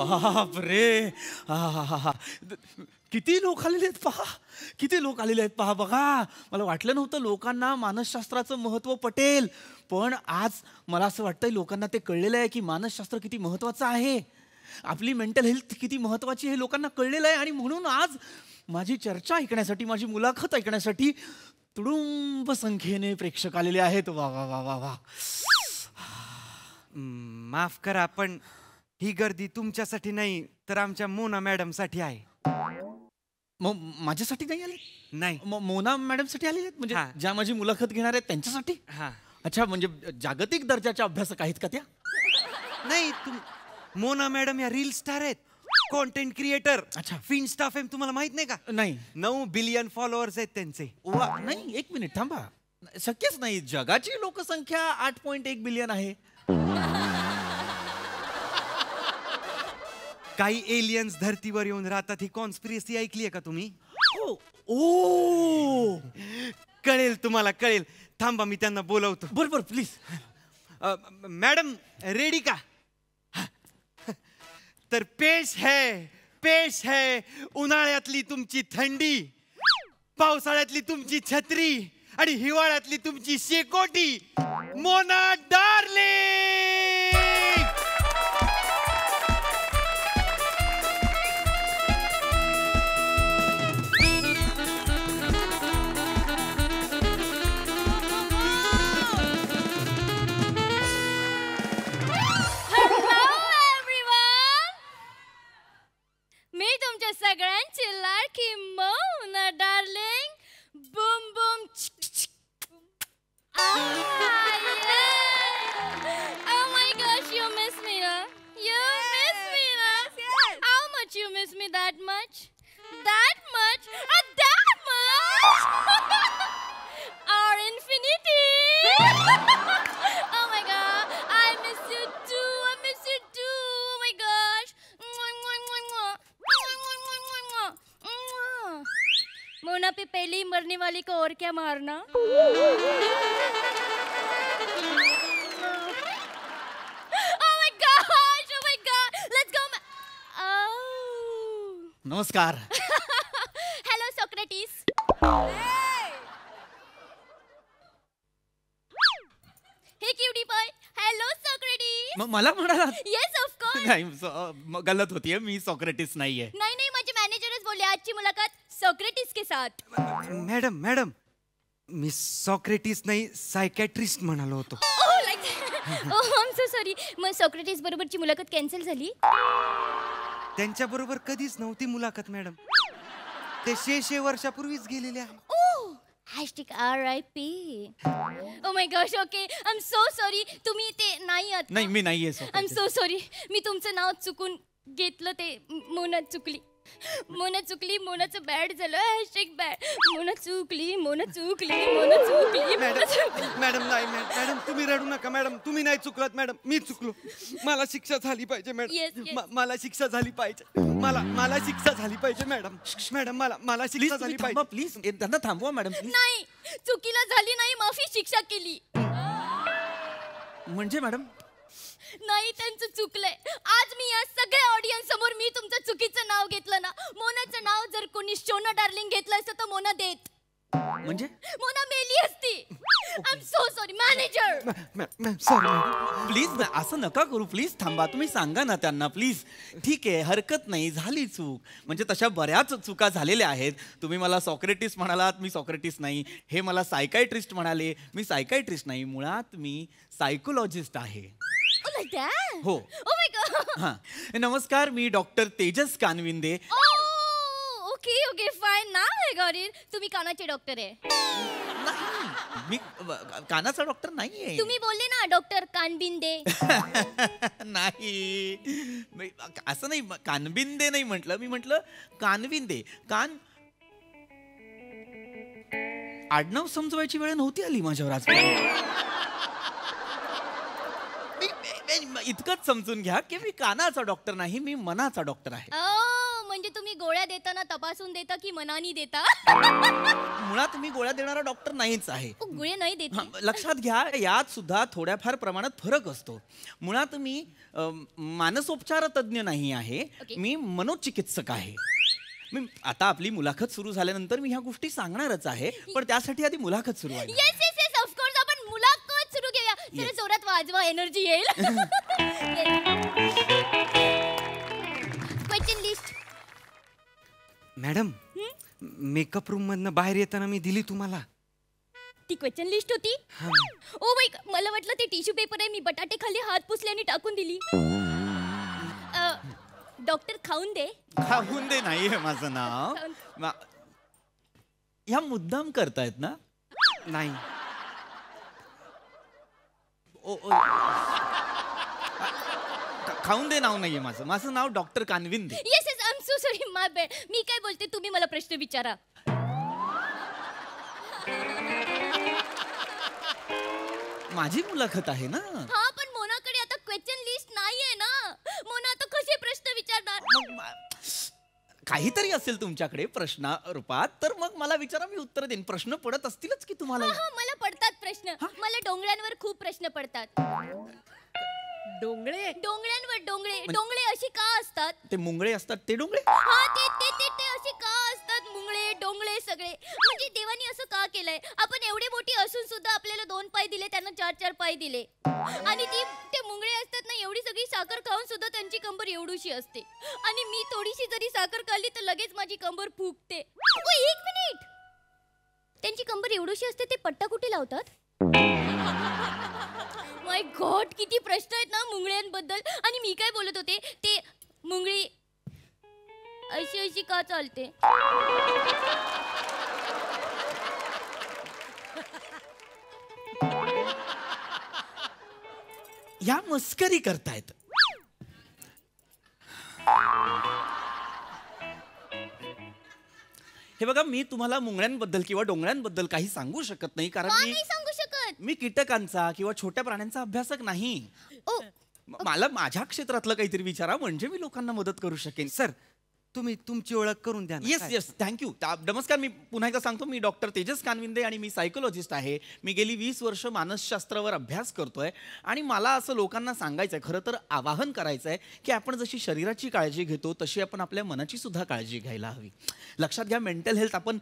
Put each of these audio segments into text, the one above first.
बाप रे, किती लोक आलेले आहेत पहा, किती लोक आलेले आहेत पहा. बघा, मला वाटलं नव्हतं लोकांना मानसशास्त्राचं महत्त्व पटेल, पण आज मला असं वाटतंय लोकांना ते कळलेलं आहे की मानसशास्त्र किती महत्त्वाचं आहे, आपली मेंटल हेल्थ किती महत्त्वाची हे लोकांना कळलेलं आहे. आणि म्हणून आज माझी चर्चा ऐकण्यासाठी, माझी मुलाखत ऐकण्यासाठी तुडुंब संख्येने प्रेक्षक आलेले आहेत. वा वा वा वा वा. माफ करा, पण ही गर्दी तुमच्यासाठी नाही तर आमच्या मोना मॅडम साठी आहे. माझ्यासाठी नाही आले? नाही, मोना मॅडम साठी आलेले आहेत, म्हणजे ज्या माझी मुलाखत घेणार आहेत त्यांच्यासाठी? अच्छा, म्हणजे जागतिक दर्जाच्या अभ्यासक आहेत का त्या? नाही, मोना मॅडम या रील स्टार आहेत, कॉन्टेंट क्रिएटर. अच्छा, फिनस्टा फेम तुम्हाला माहित नाही का? नाही. 9 बिलियन फॉलोअर्स आहेत त्यांचे. नाही, एक मिनिट थांबा, शक्यच नाही. जगाची लोकसंख्या 8.1 बिलियन आहे. काही एलियन्स धर्तीवर येऊन राहतात ही कॉन्स्पिरसी ऐकली आहे का तुम्ही? ओ, कळेल तुम्हाला, कळेल. थांबा, मी त्यांना बोलवतो. बरोबर, प्लीज. मॅडम रेडी का? तर पेश है उन्हाळ्यातली तुमची थंडी, पावसाळ्यातली तुमची छत्री आणि हिवाळ्यातली तुमची शेकोटी, मोना डार्लिंग. सगळ्यांची लाडकी Mona darling. Boom boom. Oh my gosh, you miss me, huh? You miss me, huh? How much you miss me? That much? That much? That much? Or infinity? Oh my god, I miss you too. I miss you too. Oh my gosh. Mona पे पहले ही मरने वाली को और क्या मारना. Oh my gosh, oh my god, let's go. Oh. नमस्कार. Hello Socrates. Hey cutie boy. Hello Socrates. मला म्हणाला? Yes of course. नाही, गलत होतीये, मी सॉक्रेटिस नाहीये. नहीं, माझे मॅनेजरच बोलले आजची मुलाखत सॉक्रेटिस के साथ. मॅडम, मी सॉक्रेटिस नाही, सायकॅट्रिस्ट म्हणालो होतो. ओह आय एम सो सॉरी. मग सॉक्रेटिस बरोबरची मुलाखत कॅन्सल झाली? त्यांच्या बरोबर कधीच नव्हती मुलाखत मॅडम, ते 600 वर्षापूर्वीच गेलेले आहे. ओह #RIP. Oh my gosh, okay. I'm so sorry. तुम्ही ते नाही आहात. नाही, मी नाहीये. I'm so sorry. मी तुमचं नाव चुकून घेतलं, ते मोना चुकली. मोनाचं बॅड झालं. #बॅड. मोना चुकली. मॅडम नाही, मॅडम तुम्ही रडू नका. मॅडम तुम्ही नाही चुकलात, मॅडम मी चुकलो. मला शिक्षा झाली पाहिजे मॅडम. मला शिक्षा झाली पाहिजे. मला शिक्षा झाली पाहिजे मॅडम. मला शिक्षा झाली पाहिजे. प्लीज त्यांना थांबवा मॅडम. नाही, चुकीला झाली नाही, माफी शिक्षा केली. म्हणजे मॅडम नाही, त्यांचं चुकलंय. आज मी या सगळ्या ऑडियन्स समोर मी तुमचं चुकीचं नाव घेतलं ना, मोनाचं नाव जर कोणी शोना डार्लिंग घेतलं असतं तर मोना देत. म्हणजे मोना मेली असती. I am so sorry manager. Sorry please असं नका करू. प्लीज थांबा, तुम्ही सांगा ना त्यांना प्लीज. ठीक आहे, हरकत नाही, झाली चूक. म्हणजे तशा बऱ्याच चुका झालेल्या आहेत. तुम्ही मला सॉक्रेटिस म्हणालात, मी सॉक्रेटिस नाही. हे मला सायकायट्रिस्ट म्हणाले, मी सायकायट्रिस्ट नाही. मुळात मी सायकोलॉजिस्ट आहे. हो. हां, नमस्कार, मी doctor Tejas Kanvinde. Okay fine. नाव आहे गॉरी. तुम्ही कानाचे डॉक्टर आहे? मी कानाचा डॉक्टर नाहीये. तुम्ही बोलले ना डॉक्टर कानबिंदे. नाही, असं नाही, कानबिंदे नाही म्हटलं, मी म्हटलं कानविंदे. आडनाव समजवायची वेळ नव्हती आली माझ्यावर आज. इतकंच समजून घ्या की मी कानाचा डॉक्टर नाही, मी मनाचा डॉक्टर आहे. म्हणजे तुम्ही गोळ्या देताना तपासून देता की मनानी देता? मुळात मी गोळ्या देणारा डॉक्टर नाहीच आहे. गोळ्या नाही देत. लक्षात घ्या, यात सुद्धा थोड्याफार प्रमाणात फरक असतो. मुळात मी मानसोपचार तज्ज्ञ नाही आहे, मी मनोचिकित्सक आहे. मी आता आपली मुलाखत सुरू झाल्यानंतर मी ह्या गोष्टी सांगणारच आहे, पण त्यासाठी आधी मुलाखत सुरू आहे. येस येस येस, ऑफकोर्स आपण मुलाखत सुरू करूया. जरा जोरात वाजवा, एनर्जी येईल. Question list. Madam, makeup room मधनं बाहेर येताना मी दिली तुम्हाला. ती क्वेश्चन लिस्ट होती. ओ बाई, मला वाटलं ते टिश्यू पेपर आहे. मी बटाटे खाली हात पुसले आणि टाकून दिली. डॉक्टर खाऊन दे. खाऊन दे नाहीये माझं नाव. ह्या मुद्दाम करतायत ना? नाही. खाऊन दे नाव नाहीये माझं. माझं नाव doctor Kanvinde. Yes yes, I am so sorry, my bad. मी काय बोलते, तुम्ही मला प्रश्न विचारा. माझी मुलाखत आहे ना. हा, पण मोनाकडे आता क्वेश्चन लिस्ट नाहीये ना. मोना आता कसे प्रश्न विचारणार? काहीतरी असेल तुमच्याकडे प्रश्न रूपात, तर मग मला विचारा, मी उत्तर देईन. प्रश्न पडत असतीलच की तुम्हाला. हा, मला पडतात प्रश्न. मला डोंगरांवर खूप प्रश्न पडतात. डोंगळे? डोंगरांवर डोंगळे. डोंगळे अशी का असतात? ते मुंगळे असतात ते डोंगळे. हा, ते ते ते ते असे का असतात? मुंगळे डोंगळे सगळे. म्हणजे देवानी असं का केलंय? आपण एवढे मोठी असून सुद्धा आपल्याला 2 पाय दिले, त्यांना 4-4 पाय दिले. आणि ते मुंगळे असतात ना, एवढी सगळी साखर खाऊन सुद्धा त्यांची कंबर एवढीशी असते. आणि मी थोडीशी जरी साखर खाल्ली तर लगेच माझी कंबर फुगते. ओ, 1 मिनिट. त्यांची कंबर एवढीशी असते, ते पट्टा कुठे लावतात? माय गॉड, किती प्रश्न आहेत ना मुंगळ्यांबद्दल. आणि मी काय बोलत होते, ते मुंगळी अशी अशी का चालते? या मस्करी करतायत. हे बघा, मी तुम्हाला मुंगळ्यांबद्दल किंवा डोंगरांबद्दल काही सांगू शकत नाही, कारण का नाही सांगू शकत? मी कीटकांचा किंवा छोट्या प्राण्यांचा अभ्यासक नाही. ओ, मला माझ्या क्षेत्रातलं काहीतरी विचारा, म्हणजे मी लोकांना मदत करू शकेन. सर, तुम्ही तुमची ओळख करून द्या ना. Yes yes, thank you. नमस्कार, मी पुन्हा एकदा सांगतो, मी डॉक्टर तेजस कानविंदे आणि मी सायकोलॉजिस्ट आहे. मी गेली 20 वर्ष मानसशास्त्रावर अभ्यास करतोय आणि मला असं लोकांना सांगायचं आहे, खरं तर आवाहन करायचं आहे, की आपण जशी शरीराची काळजी घेतो तशी आपण आपल्या मनाची सुद्धा काळजी घ्यायला हवी. लक्षात घ्या, मेंटल हेल्थ आपण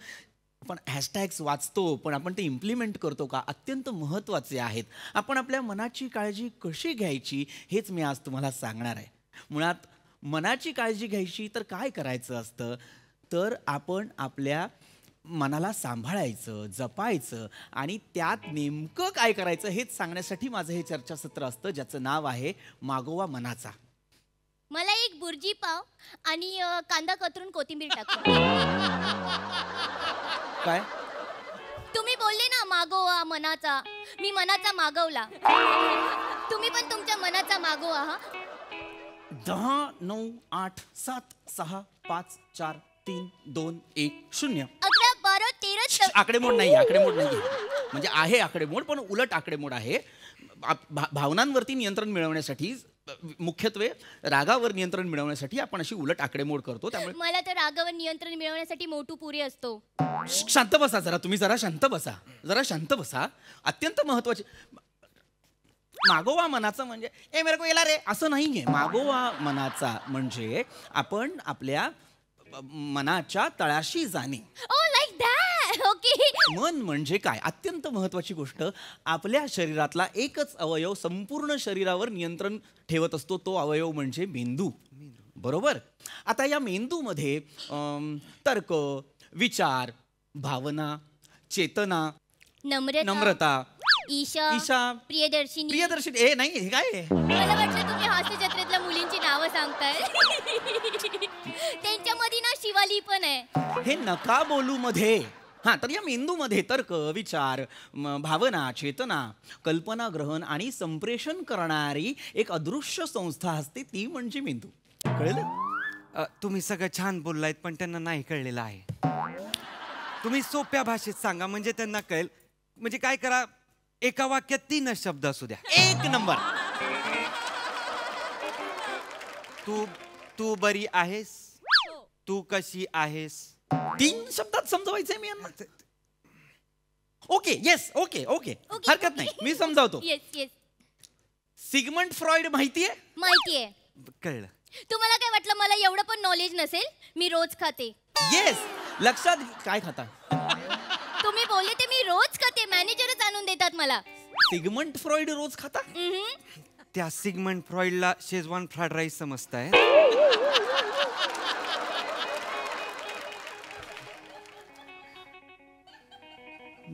हॅशटॅग्स वाचतो, पण आपण ते इम्प्लिमेंट करतो का? अत्यंत महत्त्वाचे आहेत. आपण आपल्या मनाची काळजी कशी घ्यायची हेच मी आज तुम्हाला सांगणार आहे. मुळात मनाची काळजी घ्यायची तर काय करायचं असतं, तर आपण आपल्या मनाला सांभाळायचं, जपायचं आणि त्यात नेमकं काय करायचं हेच सांगण्यासाठी माझं हे चर्चासत्र असतं, ज्याचं नाव आहे मागोवा मनाचा. मला एक बुर्जी पाव आणि कांदा कतरून कोथिंबीर टाका. काय? तुम्ही बोलले ना मागोवा मनाचा, मी मनाचा मागवला. तुम्ही पण तुमच्या मनाचा मागोवा. हा, 10, 9, 8, 7, 6, 5, 4, 3, 2, 1, 0. 11, 12, 13. आकडेमोड नाही, आकडेमोड नाही. म्हणजे आहे आकडेमोड, पण उलट आकडेमोड आहे. भावनांवरती नियंत्रण मिळवण्यासाठी, मुख्यत्वे रागावर नियंत्रण मिळवण्यासाठी आपण अशी उलट आकडेमोड करतो. त्यामुळे मला तर रागावर नियंत्रण मिळवण्यासाठी मोठू पुरे असतो. शांत बसा जरा, तुम्ही जरा शांत बसा, जरा शांत बसा. अत्यंत महत्वाचे. मागोवा मनाचा म्हणजे ए मेरे को येला रे असं नाहीये. मागोवा मनाचा म्हणजे आपण आपल्या मनाच्या तळाशी जाणे. ओ, लाईक दॅट. ओके. मन म्हणजे काय? अत्यंत महत्वाची गोष्ट. आपल्या शरीरातला एकच अवयव संपूर्ण शरीरावर नियंत्रण ठेवत असतो, तो अवयव म्हणजे मेंदू. बरोबर? आता या मेंदूमध्ये तर्क, विचार, भावना, चेतना, नम्रता, ईशा, प्रियदर्शिनी. ए नाही, हे काय आहे? मला वाटलं तुम्ही हास्य जत्रेतल्या मुलींची नावं सांगताय. त्यांच्यामध्ये ना शिवाली पण आहे. हे नका बोलू मध्ये. हा, तर या मेंदूमध्ये तर्क, विचार, भावना, चेतना, कल्पना ग्रहण आणि संप्रेषण करणारी एक अदृश्य संस्था असते, ती म्हणजे मेंदू. कळलं? तुम्ही सगळं छान बोललायत, पण त्यांना नाही कळलेलं आहे. तुम्ही सोप्या भाषेत सांगा, म्हणजे त्यांना कळेल. म्हणजे काय करा, एका वाक्यात 3 शब्द असू द्या. 1 नंबर. तू बरी आहेस? तू कशी आहेस? 3 शब्दात समजवायचंय मी यांना. ओके येस ओके ओके हरकत नाही, मी समजावतो. Yes yes. सिगमंड फ्रॉइड माहितीये? माहितीये. कळलं. तुम्हाला काय वाटलं मला एवढं पण नॉलेज नसेल? मी रोज खाते. येस लक्षात काय खाता? तुम्ही बोलले ते मी रोज खाते. मॅनेजरच आणून देतात मला. सिगमंड फ्रॉइड रोज खाता? त्या Sigmund फ्रॉइडला Schezwan fried rice समजताय?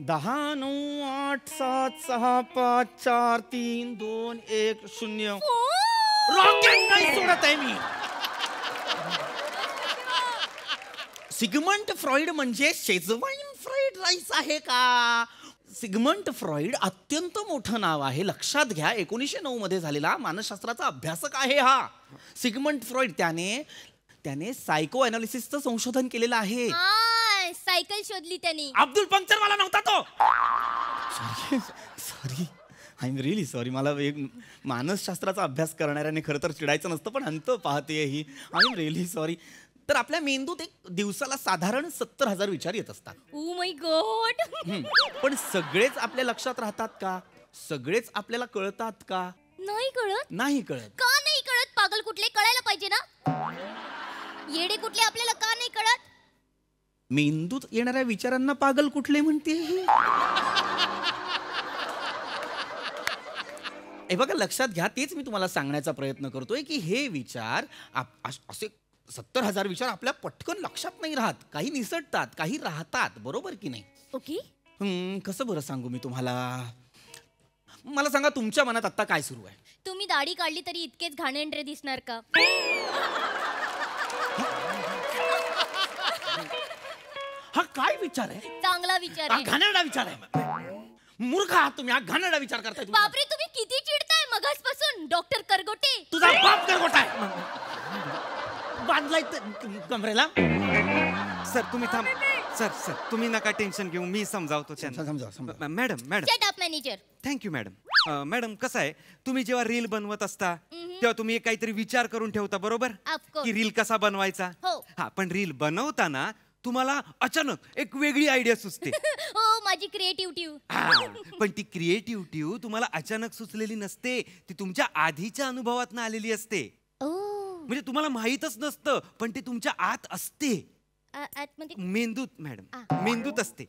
10 9 8 7 6 5 4 3 2 1 0. Rocket नाही सोडत आहे मी. सिगमंड फ्रॉइड म्हणजे शेजवान फ्राईड राईस आहे का? सिगमंड फ्रॉइड अत्यंत मोठं नाव आहे, लक्षात घ्या. 1909 मध्ये झालेला मानसशास्त्राचा अभ्यासक आहे हा सिगमंड फ्रॉइड. त्याने सायको अनालिसिसचं संशोधन केलेलं आहे. सायकल शोधली त्यांनी. अब्दुल पंक्चर मला नव्हता तो. Sorry I am really sorry. मला एक मानसशास्त्राचा अभ्यास करणाऱ्याने खरं तर चिडायचं नसतं, पण अंत पाहते ही. I am really sorry. तर आपल्या मेंदूत एक दिवसाला साधारण 70,000 विचार येत असतात. Oh my God. पण सगळेच आपल्या लक्षात राहतात का? सगळेच आपल्याला कळतात का? नाही कळत. नाही कळत. का नाही कळत? पागल कुठले कळायला पाहिजे ना. येडे कुठले आपल्याला का नाही कळत? मेंदूत येणाऱ्या विचारांना पागल कुठले म्हणते? हे बघा लक्षात घ्या, तेच मी तुम्हाला सांगण्याचा प्रयत्न करतोय की हे विचार असे 70,000 विचार आपल्या पटकन लक्षात नाही राहत. काही निसटतात, काही राहतात, बरोबर की नाही? ओके. कसं बरं सांगू मी तुम्हाला? मला सांगा तुमच्या मनात आता काय सुरू आहे? तुम्ही दाढी काढली तरी इतकेच घाणेरडे दिसणार का? हा काय विचार आहे? चांगला विचार हा आहे. घाणेरडा विचार आहे. मूर्ख आहात तुम्ही. हा घाणेरडा विचार करताय तुम्ही. बापरे, तुम्ही किती चिडताय मगासपासून. डॉक्टर करगोटे. तुझा बाप करगोटा आहे. बांधलाय कमरेला. सर तुम्ही थांब. सर तुम्ही नका टेन्शन घेऊ, मी समजावतो त्यांना. समजा. Madam shut up manager. Thank you madam. Madam कसं आहे, तुम्ही जेव्हा रील बनवत असता तेव्हा तुम्ही एक काहीतरी विचार करून ठेवता, बरोबर? Of course. की रील कसा बनवायचा. हो. हा, पण रील बनवताना तुम्हाला अचानक एक वेगळी आयडिया सुचते. हो, माझी क्रिएटिव्हिटी. पण ती क्रिएटिव्हिटी तुम्हाला अचानक सुचलेली नसते, ती तुमच्या आधीच्या अनुभवातून आलेली असते. म्हणजे तुम्हाला माहीतच नसतं, पण ते तुमच्या आत असते. मेंदूत मॅडम, मेंदूत असते.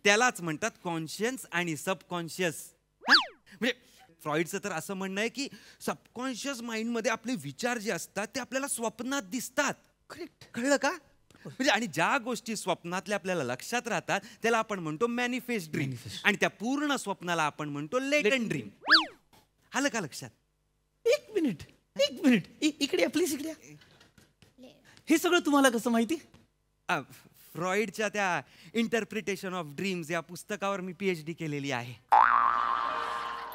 त्यालाच म्हणतात कॉन्शियस आणि सबकॉन्शियस. म्हणजे फ्रॉइडचं तर असं म्हणणं आहे की सबकॉन्शियस माइंड मध्ये आपले विचार जे असतात ते आपल्याला स्वप्नात दिसतात. कळलं का? म्हणजे आणि ज्या गोष्टी स्वप्नातल्या आपल्याला लक्षात राहतात त्याला आपण म्हणतो मॅनिफेस्ट ड्रीम, आणि त्या पूर्ण स्वप्नाला आपण म्हणतो लेटंट ड्रीम. आलं का लक्षात? एक मिनिट इकडे प्लीज इकडे. हे सगळं तुम्हाला कसं माहिती? फ्रॉइडच्या त्या इंटरप्रिटेशन ऑफ ड्रीम्स या पुस्तकावर मी PhD केलेली आहे.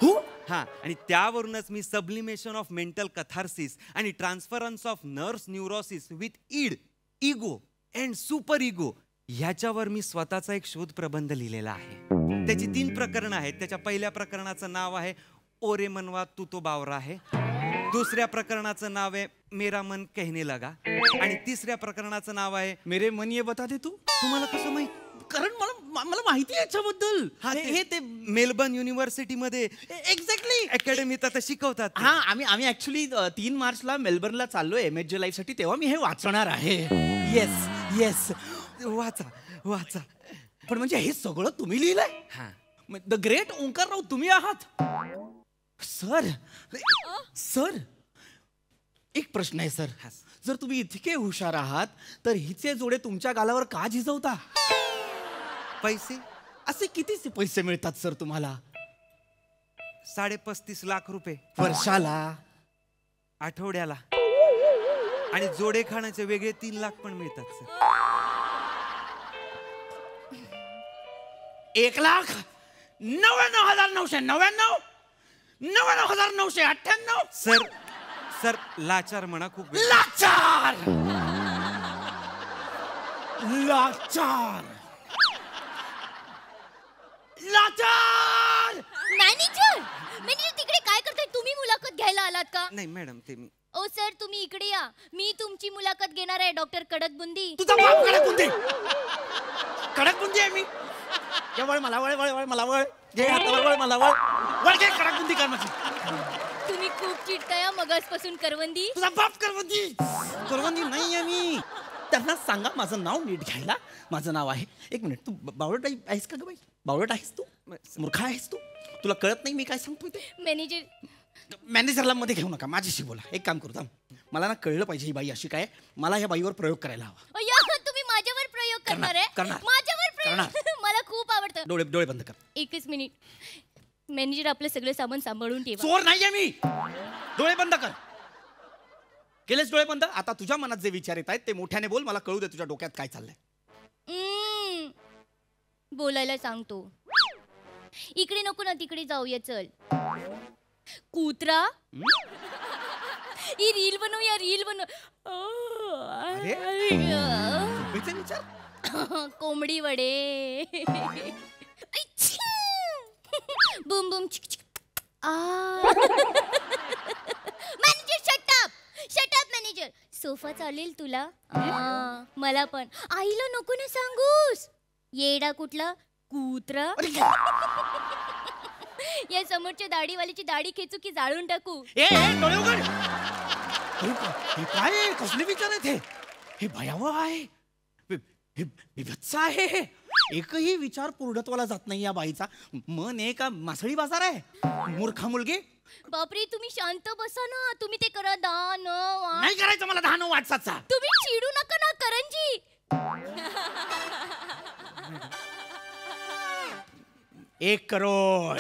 हो. हा, आणि त्यावरूनच मी सब्लिमेशन ऑफ मेंटल कथार्सिस आणि transference of nerves neurosis with ego and super ego ह्याच्यावर मी स्वतःचा एक शोध प्रबंध लिहिलेला आहे. त्याची 3 प्रकरणं आहेत. त्याच्या पहिल्या प्रकरणाचं नाव आहे ओरे मनवा तू तो बावरा आहे. दुसऱ्या प्रकरणाचं नाव आहे मेरा मन कहने लगा, आणि तिसऱ्या प्रकरणाचं नाव आहे मेरे मन ये बता दे तू. तुम्हाला कसं माहित? कारण मला माहिती आहे याच्याबद्दल. हे ते मेलबर्न युनिव्हर्सिटी मध्ये एक्झॅक्टली अकॅडमीत आता शिकवतात. हा, आम्ही ऍक्च्युली 3 मार्चला मेलबर्नला चाललोय MSJ लाईफ साठी, तेव्हा मी हे वाचणार आहे. येस वाचा. पण म्हणजे हे सगळं तुम्ही लिहिलंय? हा. द ग्रेट ओंकारराव तुम्ही आहात? सर एक प्रश्न आहे सर. जर तुम्ही इतके हुशार आहात तर हिचे जोडे तुमच्या गालावर का झिजवता? पैसे असे किती पैसे मिळतात सर तुम्हाला? 35.5 लाख रुपये वर्षाला, आठवड्याला, आणि जोडे खाण्याचे वेगळे 3 लाख पण मिळतात सर. 1,99,999 99,998. सर लाचार म्हणा, खूप लाचार. मॅनेजर तिकडे काय करताय? तुम्ही मुलाखत घ्यायला आलात का? नाही मॅडम, ते मी ओ सर तुम्ही इकडे या, मी तुमची मुलाखत घेणार आहे डॉक्टर कडकबुंदी. तुझा बाप कडकबुंदी. कडकबुंदी आहे मी. वळ मला वळ वळ वळ मला वळ घे आता वळ वळ मला वळ वळ घे कडकबुंदी कर माझी. तुम्ही खूप चिडताय मगासपासून करवंदी. तुझा बाप करवंदी. करवंदी नाही आहे मी. त्यांना सांगा माझं नाव नीट घ्यायला. माझं नाव आहे, एक मिनिट, तू बावळट आहेस का ग बाई? बावळट आहेस तू? मूर्ख आहेस तू? तुला कळत नाही मी काय सांगतोय ते? मॅनेजरला मध्ये घेऊ नका, माझ्याशी बोला. एक काम करू थांब, मला ना कळलं पाहिजे ही बाई अशी काय. मला ह्या बाईवर प्रयोग करायला हवा. तुम्ही माझ्यावर प्रयोग करणार आहे? करणार. माझ्यावर प्रयोग? मला खूप आवडतं. डोळे बंद कर. एकच मिनिट, मॅनेजर आपलं सगळं सामान सांभाळून ठेवा. चोर नाहीये मी. डोळे बंद कर. केलेच डोळे बंद. आता तुझ्या मनात जे विचार येत आहेत ते मोठ्याने बोल, मला कळू दे तुझ्या डोक्यात काय चाललंय. बोलायला सांगतो. इकडे नको ना, तिकडे जाऊया चल. कुत्रा, ही रील बनवूया, रील बनव. विचार. कोंबडी वडे. Boom boom chick chick. Manager shut up manager. Sofa चालेल तुला? मला पण. आईला नको ना सांगूस. येडा कुठला कुत्रा. या समोरच्या दाढीवालीची दाढी खेचू की जाळून टाकू? डोळे उघड. हे काय कसले विचार आहेत? हे भयावह आहे, हे विभत्स आहे. एकही विचार पूर्णत्वाला जात नाही या बाईचा. मन आहे का मासळी बाजार आहे? मूर्खा मुलगी. बापरे, तुम्ही शांत बसा ना. तुम्ही ते करा. दान नाही करायचं मला. 10 वाटसाचा. तुम्ही चिडू नका ना करंजी. 1 करोड.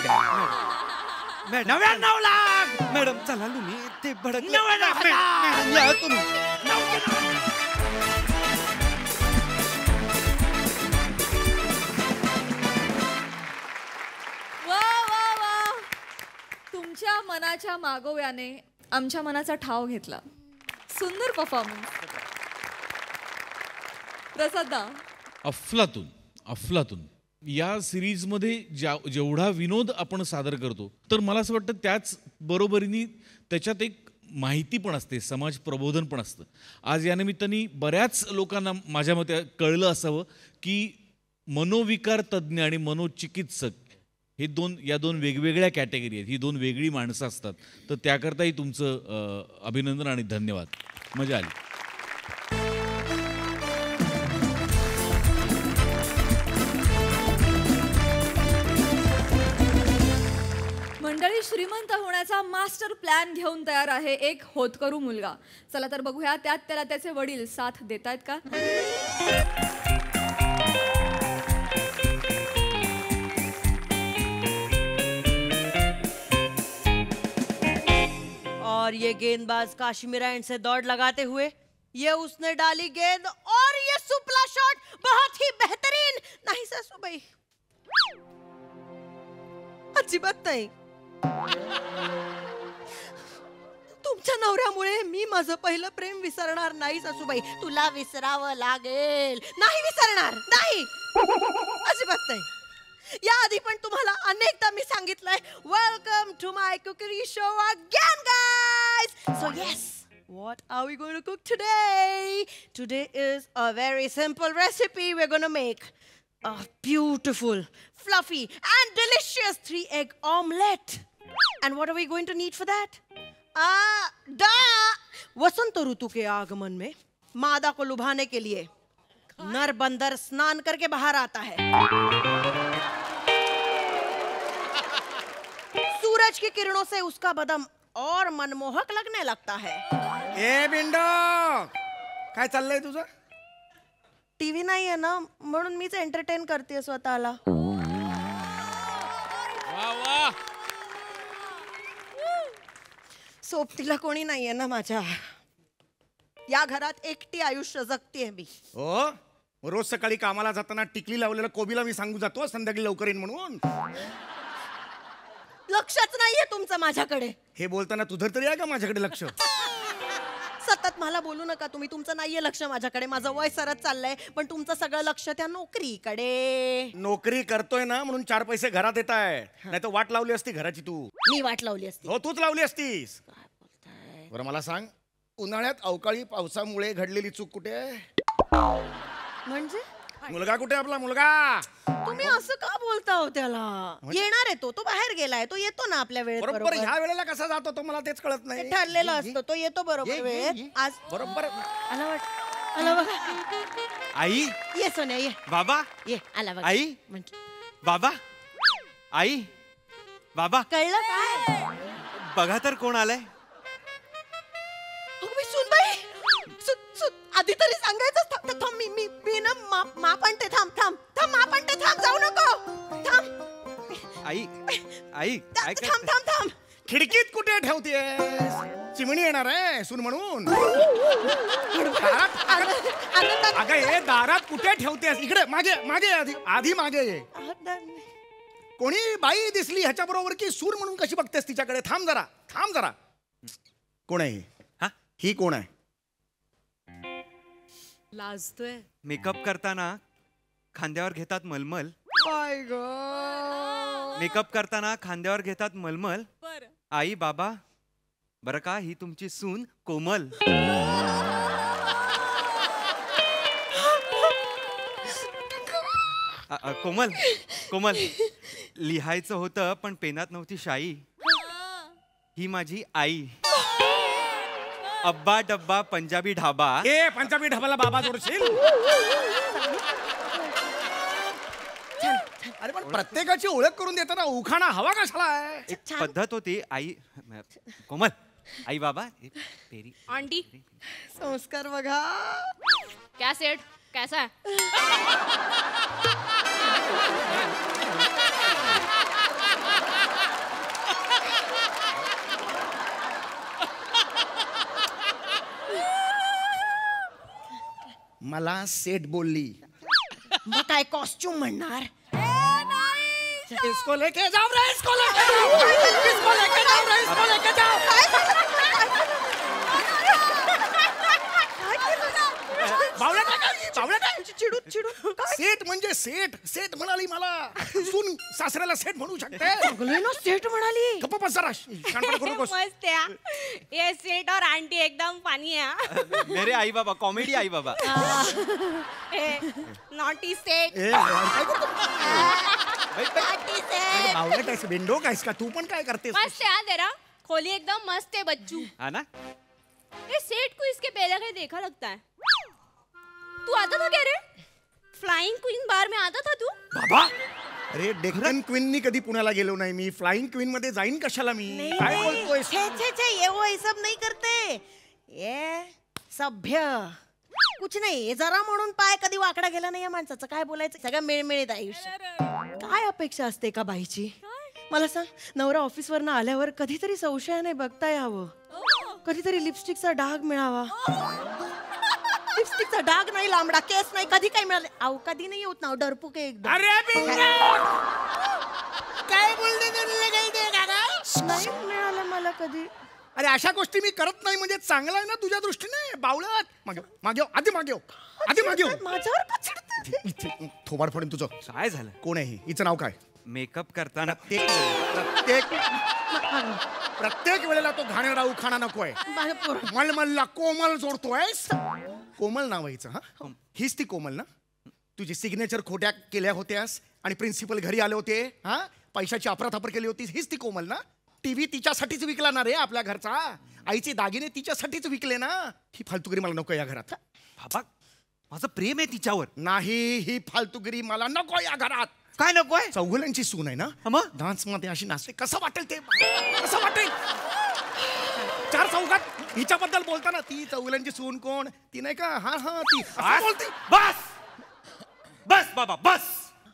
99 लाख. मॅडम चला तुम्ही ते भडक. 99 या तुम्ही. वा वा वा, तुमच्या मनाच्या मागोव्याने आमच्या मनाचा ठाव घेतला. सुंदर परफॉर्मन्स. प्रसादा. अफलातून अफलातून. या सिरीजमध्ये जेवढा विनोद आपण सादर करतो, तर मला असं वाटतं त्याच बरोबरीने त्याच्यात एक माहिती पण असते, समाज प्रबोधन पण असतं. आज या निमित्ताने बऱ्याच लोकांना माझ्या मते कळलं असावं की मनोविकार तज्ज्ञ आणि मनोचिकित्सक या दोन वेगवेगळ्या कॅटेगरी आहेत. ही 2 वेगळी माणसं असतात. तर त्याकरताही तुमचं अभिनंदन आणि धन्यवाद. मजा आली. मंडळी, श्रीमंत होण्याचा मास्टर प्लॅन घेऊन तयार आहे एक होतकरू मुलगा. चला तर बघूया त्यात त्याला त्याचे वडील साथ देतायत का. और ये गेंदबाज काश्मीर एंड से दौड़ लगाते हुए ये उसने डाली गेंद और ये सुपला शॉट बहुत ही बेहतरीन. नहीं सासूबाई, अजिबात नाही. तुमच्या नवऱ्यामुळे मी माझं पहिलं प्रेम विसरणार नाही सासूबाई. तुला विसरावं लागेल. नाही विसरणार, नाही, अजिबात नाही. याआधी पण तुम्हाला अनेकदा मी सांगितलंय, welcome to my cookery show again guys. So yes, what are we going to cook today? Today is a very simple recipe. We're going to make a beautiful, fluffy and delicious 3-egg omelette. And what are we going to need for that? वसंत ऋतु के आगमन में मादा को लुभाने के लिए नर बंदर स्नान करके बाहर आता है. सूरज की किरणों से उसका बदन और मनमोहक लगने लगता है. ए बिंडो, काय चाललंय तुझं? टीव्ही नाहीये ना, म्हणून मीच एंटरटेन करते स्वतःला. सोबतीला कोणी नाहीये ना माझ्या. या घरात एकटी आयुष्य जगतेय मी. हो, रोज सकाळी कामाला जाताना टिकली लावलेला कोबीला मी सांगू जातो संध्याकाळी लवकर येईन म्हणून. लक्षच नाहीये तुमचं माझ्याकडे. हे बोलताना तुझं तरी आहे का माझ्याकडे लक्ष? सतत मला बोलू नका तुम्ही. तुमचं नाहीये लक्ष माझ्याकडे. माझं वय सरत चाललंय, पण तुमचं सगळं लक्ष त्या नोकरीकडे. नोकरी करतोय ना म्हणून 4 पैसे घरात येत आहे, नाही तर वाट लावली असती घराची तू. मी वाट लावली असती. हो, तूच लावली असतीस. बरं मला सांग, उन्हाळ्यात अवकाळी पावसामुळे घडलेली चूक कुठे आहे? म्हणजे मुलगा कुठे आपला मुलगा? तुम्ही असं का बोलता हो त्याला? येणार आहे तो बाहेर गेलाय, तो येतो ना आपल्या वेळेत बरोबर बरोबर. ह्या वेळेला कसा जातो तो मला तेच कळत ते नाही. ठरलेलं असतं, तो येतो बरोबर वेळेत. आज बरोबर आला आला बघा. आई ये सोन्या ये बाबा ये आला बघा. आई म्हटलं बाबा आई बाबा कळलं काय? बघा तर कोण आलंय. अगं मी सुनबाई आधी तरी सांगायचं. थांब थांब मी मी मी ना माप आणते. थांब थांब थांब माप आणते. थांब जाऊ नको. थांब आई आई काय थांब थांब थांब. खिडकीत कुठे ठेवतेय? चिमणी येणार आहे सून म्हणून. आनंदात अगं हे दारात कुठे ठेवतेस? इकडे मागे मागे आधी मागे ये. कोणी बाई दिसली ह्याच्या बरोबर की सून म्हणून कशी बघतेस तिच्याकडे? थांब जरा. कोण आहे? हा? ही कोण आहे? लाजतोय. मेकअप करताना खांद्यावर घेतात मलमल. काय ग? मेकअप करताना खांद्यावर घेतात मलमल. आई बाबा बरं का, ही तुमची सून कोमल. कोमल कोमल लिहायचं होतं पण पेनात नव्हती शाई. ही माझी आई. अब्बा डब्बा पंजाबी ढाबा. ए पंजाबी ढाबाला बाबा जोडशील? अरे पण प्रत्येकाची ओळख करून देताना उखाणा हवा कशाला आहे? एक पद्धत होती. आई कोमल आई बाबा तेरी आंटी संस्कार बघा. क्या सेठ कैसा है? मला सेट बोलली. मग काय कॉस्ट्युम म्हणणार? इसको लेके जाओ रे, इसको लेके जाओ, इसको लेके जाओ रे, इसको लेके जाओ. चिडून सेट म्हणजे सेट म्हणाली मला. सून सासऱ्याला सेट म्हणू शकते? सेट म्हणाली. गप्प बस जरा, शहाणपणा करू नकोस. मस्त है ये सेठ और आंटी एकदम फनी है. मेरे आई बाबा कॉमेडी आई बाबा. नॉटी सेठ. ए, काय करतो? बावळट आहेस, विंडो कायस का तू? पण काय करतेस? मस्त है तेरा खोली एकदम मस्त है बच्चू. हा ना. ये सेठ को इसके पहले कहीं देखा लगता है. तू आता था क्या रे? फ्लाइंग क्वीन बार में आता था तू? बाबा अरे डेक्कन क्वीननी कधी पुण्याला गेलो नाही मी. फ्लाइंग क्वीन मध्ये जाईन कशाला मी? काय बोलतोय? छे ये वो ये सब नहीं करते. ये सभ्य कुछ नाही. जरा म्हणून पाय कधी वाकडा गेला नाही या माणसाचं. काय बोलायचं? सगळं मिळमिळीत आयुष्य. काय अपेक्षा असते का बाईची? मला सांग, नवरा ऑफिसवरनं आल्यावर कधीतरी संशयाने बघता यावं, कधीतरी लिपस्टिकचा डाग मिळावा. लिपस्टिकचा डाग नाही, लांबडा केस नाही, कधी काही मिळाले? अहो कधी नाही होत ना, डरपूक आहे एकदम. अरे काय बोलते? नाही मिळालं मला कधी. अरे अशा गोष्टी मी करत नाही म्हणजे चांगलं आहे ना तुझ्या दृष्टीने? बावळट. मागे आधी मागे माझ्यावर का चिडते? इथे थोबाड फोडून तुझं. काय झालं? कोण आहे? हिचं नाव काय? मेकअप करताना प्रत्येक वेळेला तो घाणेरडा उखाणा नकोय. मलमलला कोमल जोडतोय. कोमल नाव आहे हिचं. हा, हीच ती कोमल ना? तुझी सिग्नेचर खोट्या केल्या होत्यास आणि प्रिन्सिपल घरी आले होते. हा, पैशाची अफरातफर केली होती. हीच ती कोमल ना? टीव्ही तिच्यासाठीच विकला ना रे आपल्या घरचा. आईचे दागिने तिच्यासाठीच विकले ना. ही फालतुगिरी मला नको या घरात. बाबा माझं प्रेम आहे तिच्यावर. नाही, ही फालतुगिरी मला नको या घरात. काय नकोय? चौगुल्यांची सून आहे ना? मग डान्स मध्ये अशी नाचते, कसं वाटेल ते? कसं वाटेल? चार चौकात हिच्याबद्दल बोलताना ती चौगुल्यांची सून कोण? ती नाही का? हा ती असं बोलते. बस बाबा बस.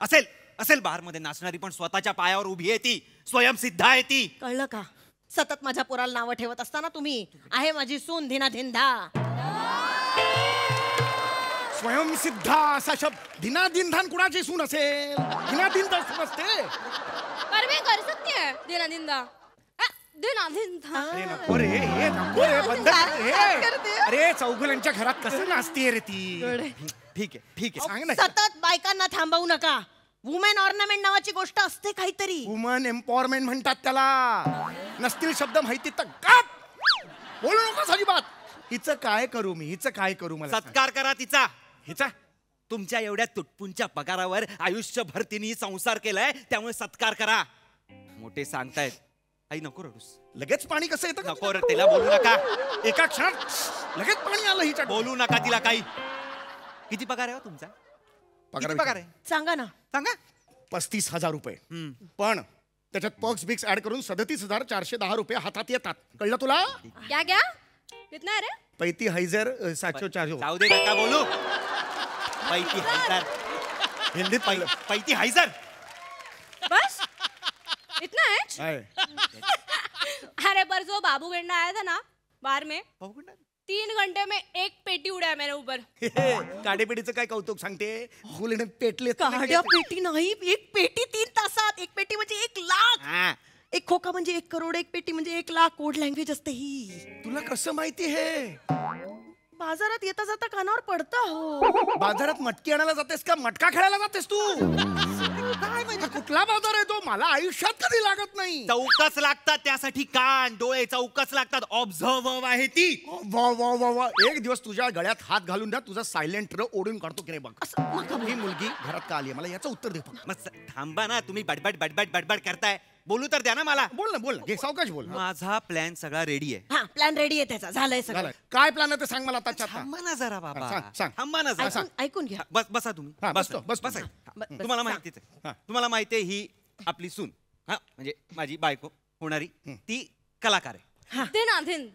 असेल बार मध्ये नाचणारी, पण स्वतःच्या पायावर उभी आहे ती. स्वयंसिद्ध आहे ती. कळलं का? सतत माझ्या पोराला नावं ठेवत असताना तुम्ही, आहे माझी सून धिना धिंदा. स्वयंसिद्धा असा शब्द दिनादिनधान कुणाची सून असेल? दिनादिनधान सून असते. पर मैं कर सकती है दिना दिंदा. दिना दिंदा. अरे नको रे, हे नको रे, बंद कर रे. अरे चौगुल्यांच्या घरात कसं नाचते रे ती? ठीक आहे सांग ना. सतत बायकांना थांबवू नका. वुमेन ऑर्नामेंट नावाची गोष्ट असते काहीतरी. वुमन एम्पॉवरमेंट म्हणतात त्याला. नसतील शब्द माहिती तर गप बोलू नकोस अजिबात. हिचं काय करू मी, हिचं काय करू मला सांग. सत्कार करा तिचा. हिचा तुमच्या एवढ्या तुटपुंच्या पगारावर आयुष्यभर तिने संसार केलाय, त्यामुळे सत्कार करा. मोठे सांगतायत. आई नको रडूस. लगेच पाणी कसं येतं का नको तिला बोलू नका. एका क्षणात लगेच पाणी आलं हिच्या बोलू नका तिला काही. किती पगार आहे हो तुमचा? किती पगार आहे सांगा ना. सांगा. 35,000 रुपये. पण त्याच्यात पॉक्स बिक्स ऍड करून 37,410 रुपये हातात येतात. कळलं तुला? क्या क्या कितना है रे? 35,000 704. जाऊ दे नका बोलू. पैकी हैजर. हिंदीत पाहिलं पैकी हैजर. बस इतना है? आहे. अरे पर जो बाबू गिरना आया था ना बार में, 3 घंटे में 1 पेटी उड़ा मेरे ऊपर. काडेपेटीचं काय कौतुक सांगते. फुल पेटले काड्या पेटी नाही, एक पेटी 3 तासात. एक पेटी म्हणजे 1 लाख. हा. एक खोका म्हणजे 1 करोड, एक पेटी म्हणजे 1 लाख. कोड लँग्वेज असते ही. तुला कसं माहिती हे? बाजारात येता जाता कानावर पडतं हो. बाजारात मटकी आणायला जातेस का मटका खेळायला जातेस तू? काय माहिती कुठला बाजार आहे तो? मला आयुष्यात कधी लागत नाही. चौकस लागतात त्यासाठी. कान डोळे चौकस लागतात. ऑब्झर्व आहे ती. वा वा वा वा. एक दिवस तुझ्या गळ्यात हात घालून द्या, तुझा सायलेंट र ओढून काढतो की नाही बघ. ही मुलगी घरात का आली मला याचं उत्तर दे फक्त. मग थांबा ना. तुम्ही बडबड बडबड बडबड करताय. बोलू तर द्या ना मला. बोल ना घे सावकाश बोल. माझा प्लॅन सगळा रेडी आहे. हा प्लॅन रेडी आहे त्याचा. झालंय सगळं. झालं. काय प्लॅन आहे ते सांग मला आताच्या आता. थांबा ना जरा बाबा. सांग. थांबा ना जरा. ऐकून घ्या. बसा तुम्ही. हा, बसा. बसतो. बसा. बस. तुम्हाला माहितीच आहे. हा. तुम्हाला माहिती आहे ही आपली सून. हा म्हणजे माझी बायको होणारी ती कलाकार आहे. दिन आ दिन.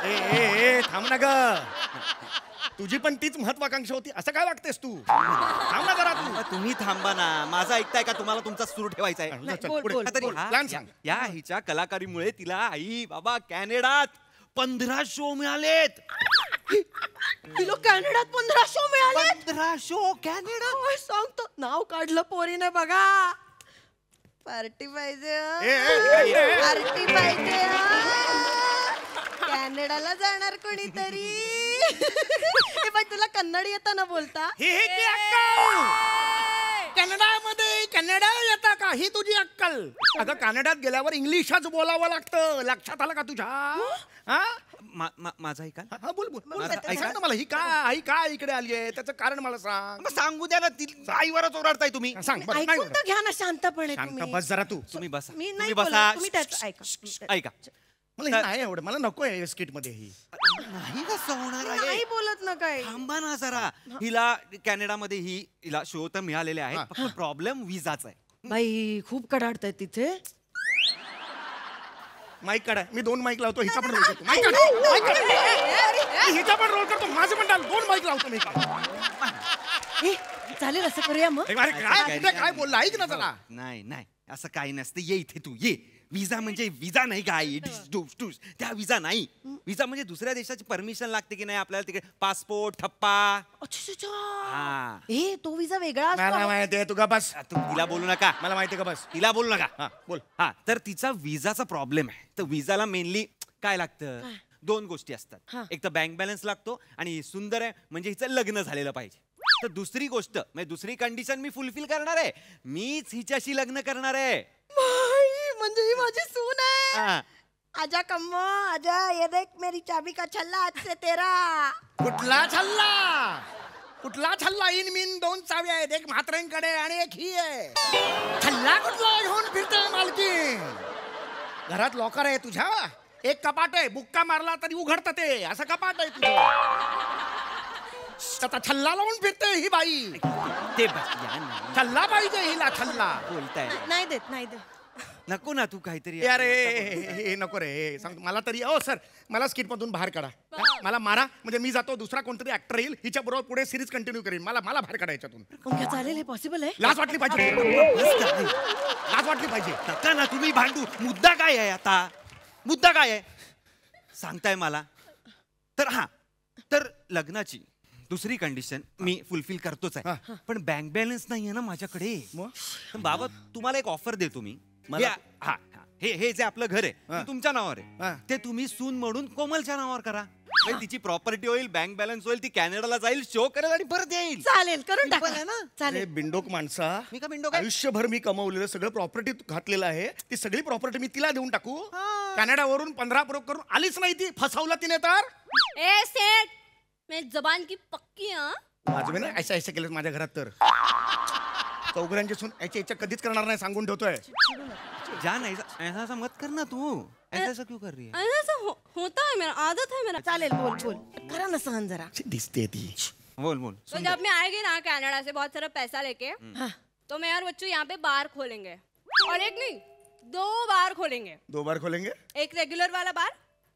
ए थांब ना ग. तुझी पण तीच महत्वाकांक्षा होती. असं काय वागतेस तू? थांब ना जरा तू. तुम्ही थांबा ना. माझा ऐकताय का? तुम्हाला तुमचा सुरू ठेवायचा आहे. चल, बोल, पुढे. बोल, तरी बोल. हा, प्लॅन सांग. या हिच्या कलाकारीमुळे तिला आई बाबा कॅनडात 15 शो मिळालेत. तिला कॅनडात 15 शो मिळाले. 15 शो कॅनडा. होय, सांगतो. नाव काढलं पोरीने बघा. पार्टी पाहिजे पार्टी पाहिजे. कॅनडाला जाणार कोणीतरी. हे बाई तुला कन्नड येतं ना बोलता? ही अक्कल. कॅनडा येता का? ही तुझी अक्कल. अगं कॅनडात गेल्यावर इंग्लिशच बोलावं लागतं. लक्षात आलं का तुझ्या? हा? माझा ऐका. हा, बोल बोल बोल. ऐका. सांग ना मला ही काय इकडे आली आहे त्याचं कारण मला सांग. मग सांगू द्या ना. आईवरच ओरडताय तुम्ही. सांग बस. ऐकून तर घ्या ना शांतपणे शांत तुम्ही. बस जरा तू. तुम्ही बसा. मी तुम्ही नाही बसा. बोलत, तुम्ही त्याचं ऐका. ऐका. मला हे नाही आवडत. मला नको आहे स्किट मध्ये ही. नाही कसं होणार आहे? नाही बोलत ना काय. थांबा ना जरा. हिला कॅनडामध्ये हिला शो तर मिळालेले आहेत. फक्त प्रॉब्लेम विजाचा आहे. बाई खूप कडाडताय तिथे. माईक काढा. मी 2 माईक लावतो. हिचा पण रोल करतो. माईक काढा. हिचा पण रोल करतो. माझं पण 2 माईक लावतो मी. ए, चालेल असं करूया मग. अरे काय कुठे काय बोलला ऐक ना जरा. नाही नाही असं काही नसतं. ये इथे तू ये. विजा म्हणजे विजा नाही काय. त्या विजा नाही. विजा म्हणजे दुसऱ्या देशाची परमिशन लागते की नाही आपल्याला तिकडे. पासपोर्ट ठप्पा. अच्छा. हा. ए तो विजा वेगळा मला असतो. माहिती आहे. तू का बस. तू तिला बोलू नका. मला माहिती आहे का बस. तिला बोलू नका. हा बोल. हा तर तिचा विजाचा प्रॉब्लेम आहे. तर विजाला मेनली काय लागतं? 2 गोष्टी असतात. एक तर बँक बॅलन्स लागतो आणि सुंदर आहे म्हणजे हिचं लग्न झालेलं पाहिजे. तर दुसरी गोष्ट म्हणजे दुसरी कंडिशन मी फुलफिल करणार आहे. मीच हिच्याशी लग्न करणार आहे. म्हणजे ही माझी सून आहे. हा. आजा कम्मो आजा, ये देख मेरी चाबी का छल्ला आज से तेरा. कुठला छल्ला? इन मिन 2 चाव्या आहेत. एक म्हाताऱ्यांकडे आणि एक ही आहे. छल्ला कुठला घेऊन फिरते मालकी? घरात लॉकर आहे तुझ्या. एक कपाट आहे. बुक्का मारला तरी उघडतं ते. असं कपाट आहे तुझं. आता छल्ला लावून फिरते ही बाई. ते बस या ना. छल्ला पाहिजे हिला. छल्ला बोलताय. नाही देत. नको ना तू काहीतरी. अरे हे नको रे. हे सांग मला तरी. ओ सर मला स्किट मधून बाहेर काढा. मला मारा म्हणजे मी जातो. दुसरा कोणतरी ऍक्टर येईल. हिच्या बरोबर पुढे सिरीज कंटिन्यू करेन. मला बाहेर काढायच्यातून. चालेल हे पॉसिबल आहे. लाज वाटली पाहिजे. लाज वाटली पाहिजे. नका ना तुम्ही भांडू. मुद्दा काय आहे आता? मुद्दा काय आहे सांगताय मला? तर लग्नाची दुसरी कंडिशन मी फुलफिल करतोच आहे. पण बँक बॅलन्स नाहीये ना माझ्याकडे. तर बाबा तुम्हाला एक ऑफर देतो मी. हे जे आपलं घर आहे ते तुमच्या नावावर आहे. ते तुम्ही सून म्हणून कोमलच्या नावावर करा. म्हणजे तिची प्रॉपर्टी होईल, बँक बॅलन्स होईल, ती कॅनडाला जाईल, शो करेल आणि परत येईल. चालेल करून टाका Simple आहे ना? अरे चालेल. बिंडोक माणसा, मी का बिंडोक आहे? आयुष्यभर मी कमवलेलं सगळं प्रॉपर्टी घातलेलं आहे, ती सगळी प्रॉपर्टी मी तिला देऊन टाकू? कॅनडावरून 15 प्रोक करून आलीच नाही ती, फसवला तिने तर. ए सेठ, मैं जबान की पक्की हाँ. माझं ना ऐसा ऐसा केलं माझ्या घरात तर चौघरांची सून याच्या कधीच करणार नाही सांगून ठेवतोय. जान ऐसा ऐसा मत करना तू. ऐसा क्यों कर रही है? ऐसा होता है मेरा, आदत है मेरा. चालेल बोल बोल करा ना सहन जरा. दिसते ती. बोल बोल. तो जब मैं आएगी ना कनाडा से बहुत सारा पैसा लेके, तो मैं और बच्चू यहाँ पे बार खोलेंगे. और एक नहीं, 2 बार खोलेंगे. 2 बार खोलेंगे. एक रेग्युलर वाला बार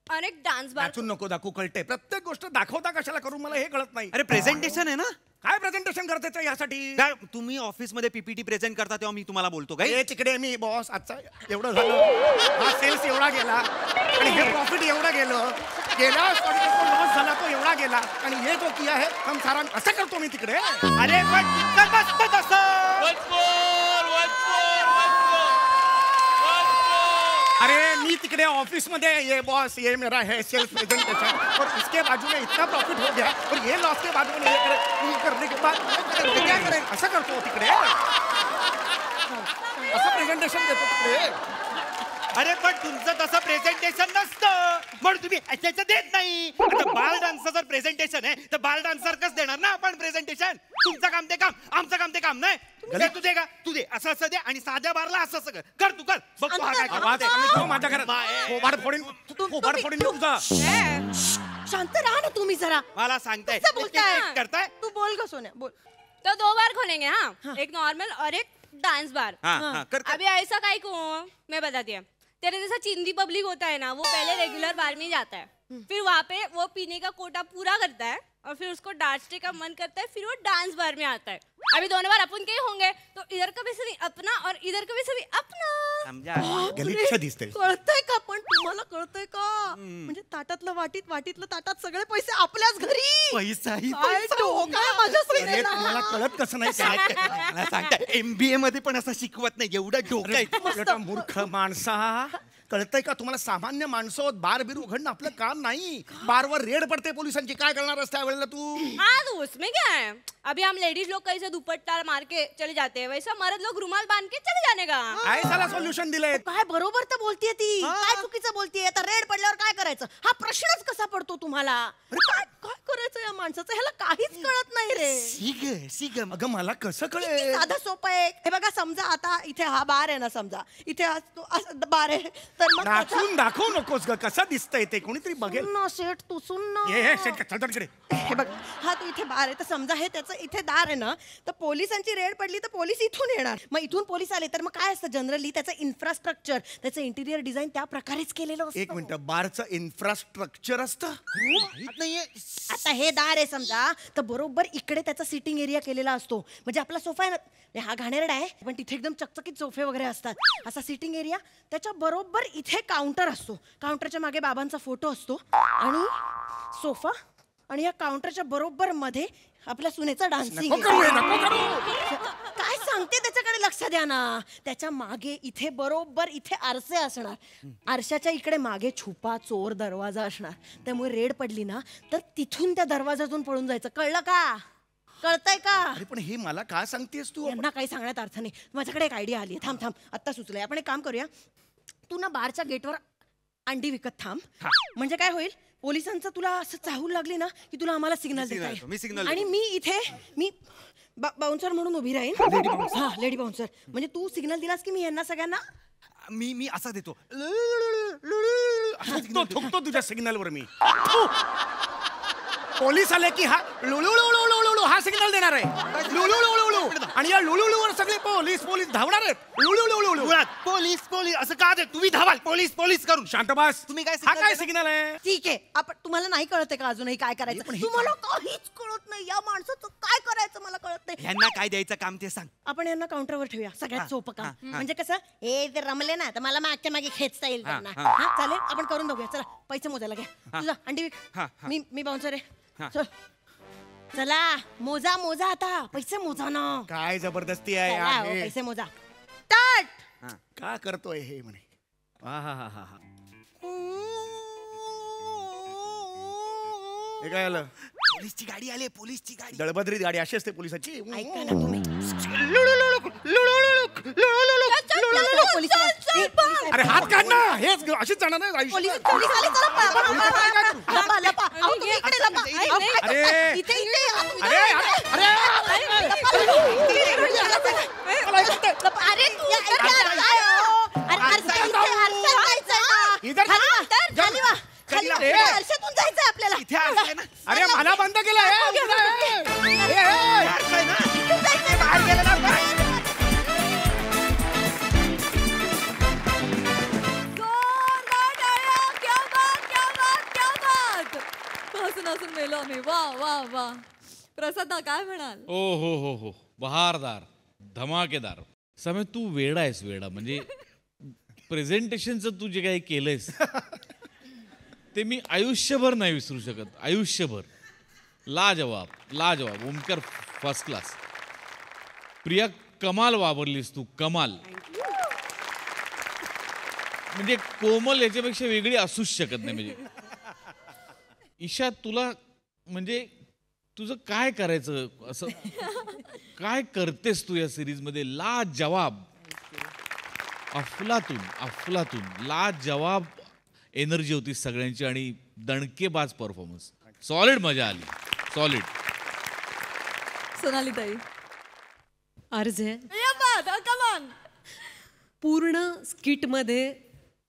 और एक डांस बार. वाचून नको दाखवू, कळते प्रत्येक गोष्ट दाखवता कशाला करू मला हे कळत नाही. अरे प्रेझेंटेशन आहे ना. काय प्रेझेंटेशन करते यासाठी? काय तुम्ही ऑफिस मध्ये पीपीटी प्रेझेंट करता तेव्हा मी तुम्हाला बोलतो काय? हे तिकडे मी बॉस आजचा एवढं झालं, हा सेल्स एवढा गेला आणि हे प्रॉफिट एवढं गेलं, गेला लॉस झाला तो एवढा गेला आणि हे जो किया है हम सारा असं करतो मी तिकडे. अरे पण तितकं नसतं तसं. अरे मी तिकडे ऑफिस मध्ये ये बॉस ये मेरा है सेल्स प्रेजेंटेशन और इसके बाजू में इतना प्रॉफिट हो गया और ये लॉस के बाजू में ये करने के बाद क्या करें असं करतो तिकडे, असं प्रेझेंटेशन देतो तिकडे. अरे पण तुमचं तसं प्रेझेंटेशन नसतं म्हणून तुम्ही त्याचं देत नाही. आता बाल डान्सचं जर प्रेझेंटेशन आहे तर बाल डान्ससारखंच देणार ना आपण प्रेझेंटेशन. तुमचं काम ते काम, आमचं काम ते काम नाही. तू दे का, तू दे असं असं दे आणि साध्या बारला असं असं कर तू कर बघ तू हा काय आवाज करतो. कमी ठेव माझ्या घरात. फोबाड फोडीन तुझा. शांत राहा ना तुम्ही जरा. मला सांगताय कसं बोलताय? करताय. तू बोल ग सोन्या बोल. तो 2 बार खोलेंगे. हाँ, एक नॉर्मल और एक डांस बार. हाँ, कर कर. अभी ऐसा काहे को, मैं बताती हूँ. तेरे जैसा चिंदी पब्लिक होता है ना, वो पहले रेगुलर बार में ही जाता है, फिर वहाँ पे वो पीने का कोटा पूरा करता है और फिर उसको डांसने का मन करता है, फिर वो डांस बार में आता है. अभी दोनों बार अपन के ही होंगे तो इधर का भी सभी अपना और इधर का भी सभी अपना. समजा. गलिच्छ दिसते. कळतंय का पण तुम्हाला कळतंय का? म्हणजे ताटातलं वाटीत वाटीतलं ताटात सगळे पैसे आपल्याच घरी. पैसाही काय डोकं आहे माझ्या अरे सोन्याला. तुम्हाला कळत कसं नाही काय? मला सांगताय MBA मध्ये पण असं शिकवत नाही. एवढं डोकं आहे. बेटा मूर्ख माणसा, कळतंय का तुम्हाला? सामान्य माणसं बार बिर उघडणं आपलं काम नाही. बारवर रेड पडते पोलिसांची, काय करणार असते वेळेला तू? हाँ तो उसमें क्या है, अभी हम लेडीज लोग कैसे दुपट्टा मार के चले जाते हैं, वैसा मर्द लोग रुमाल बांध के चले जाने का. काय साला सोल्युशन दिलंय? काय बरोबर तर बोलतीये ती. काय चुकीचं बोलतीये? आता रेड पडल्यावर काय करायचं हा प्रश्नच कसा पडतो तुम्हाला? काय काय करायचं या माणसाचं? ह्याला काहीच कळत नाही रे. शिग अगं मला कसं किती कळेल? साधं सोपं आहे. हे बघा समजा आता इथे हा बार आहे ना, समजा इथे हा तो असा बार आहे तर मग नाचून दाखवू नकोस ग, कसं दिसतंय ते कोणीतरी बघेल. सुन ना सेठ तू सुन ना. हे शेट चल तिकडे. हे बघ हा तो इथे बार आहे तर समजा हे त्याचं इथे दार आहे ना, तर पोलिसांची रेड पडली तर पोलीस इथून येणार. मग इथून पोलीस आले तर मग काय असतं जनरली त्याचं इन्फ्रास्ट्रक्चर, त्याचं इंटिरियर डिझाईन त्या प्रकारेच केलेलं असतं. एक मिनिट, बारचं इन्फ्रास्ट्रक्चर असतं? नाहीये. आता हे दार आहे समजा तर बरोबर इकडे त्याचा सिटिंग एरिया केलेला असतो. म्हणजे आपला सोफा आहे ना, हा घाणेरडा आहे पण तिथे एकदम चकचकीत सोफे वगैरे असतात. असा सिटिंग एरिया, त्याच्या बरोबर इथे काउंटर असतो. काउंटरच्या मागे बाबांचा फोटो असतो आणि सोफा आणि या काउंटरच्या बरोबर मध्ये आपल्या सुनेचा डान्सिंग. काय सांगते त्याच्याकडे लक्ष द्या ना. त्याच्या मागे इथे बरोबर इथे आरसे असणार. आरशाच्या इकडे मागे छुपा चोर दरवाजा असणार. त्यामुळे रेड पडली ना तर तिथून त्या दरवाजातून पळून जायचं. कळलं का? कळतंय का? अरे पण हे मला काय सांगतेस तू? यांना काही सांगण्यात अर्थ नाही. माझ्याकडे एक आयडिया आली. थांब थांब आत्ता सुचलंय. आपण एक काम करूया, तू ना बारच्या गेटवर अंडी विकत थांब. म्हणजे काय होईल, पोलिसांचं तुला असं चाहूल लागली ना की तुला आम्हाला सिग्नल देता मी signal येईल. आणि मी इथे मी बाउन्सर म्हणून उभी राहीन. हा लेडी बाउन्सर. म्हणजे तू सिग्नल दिलास की मी यांना सगळ्यांना मी असा देतो. थुकतो तुझ्या सिग्नलवर मी. पोलीस आले की हा लुलुलुलुलुलु हा सिग्नल देणार आहे. लुलुलुलुलु आणि या लुलुलुवर सगळे पोलीस पोलीस धावणार आहेत. लुलुलुलुलु पोलीस पोलीस असं का दे? तुम्ही धावाल पोलीस पोलीस करून. शांत बस. तुम्ही काय हा signal काय देता? सिग्नल आहे? ठीक आहे. आपण तुम्हाला नाही कळत आहे का अजूनही काय करायचं? तुम्हाला काहीच कळत नाही. या माणसाचं काय करायचं मला कळत नाही. ह्यांना काय द्यायचं काम ते सांग. आपण यांना काउंटरवर ठेवूया. सगळ्यात सोपं काम. म्हणजे कसं हे ते रमले ना तर मला मागच्या मागे खेचता येईल त्यांना. हा, चालेल आपण करून बघूया. चला पैसे मोजायला घ्या. तुझा अंडी विक. मी बाउन्सर आहे. चल. चला मोजा मोजा आता पैसे मोजा ना. काय जबरदस्ती आहे चला, हो, आहे. पैसे मोजा. स्टार्ट. का करतोय हे म्हणे. हे काय आलं? पोलीसची गाडी आली, पोलीसची गाडी. दळभद्रीत गाडी अशी असते पोलिसाची. ऐका ना तुम्ही अरे हात काढ ना, हेच अशीच जाणार नाही आयुष्य. पोलीस आले, चला लपा, लपा. अहो, तुम्ही इकडे लपा. अरे. इथे अरे अरे अरे तू इकडे काय हो? अरे आरशात जायचं. इधर खाली वा. खाली वा. आरशातून जायचं आपल्याला. इथे आरसा आहे ना. अरे मला बंद केलं आरसा आहे ना. बाहेर गेलेला बाहेर. जोरदार टाळ्या. क्या बात, क्या बात, क्या बात. हसून हसून मेलो आम्ही. वा वा वा. प्रसाद काय म्हणाल? ओ हो बहारदार, धमाकेदार. समय तू वेडा आहेस, वेडा. म्हणजे प्रेझेंटेशनचं तू जे काही केलंयस ते मी आयुष्यभर नाही विसरू शकत. आयुष्यभर. लाजवाब. Omkar first class. प्रिया कमाल वापरलीस तू, कमाल. म्हणजे कोमल याच्यापेक्षा वेगळी असूच शकत नाही. म्हणजे ईशा, तुला म्हणजे तुझं काय करायचं, असं काय करतेस तू या सिरीजमध्ये? लाजवाब. अफलातून लाजवाब एनर्जी होती सगळ्यांची आणि दणकेबाज परफॉर्मन्स. सॉलिड मजा आली, सॉलिड. सोनाली ताई. अर्ज आहे या बात, कमान. पूर्ण स्किटमध्ये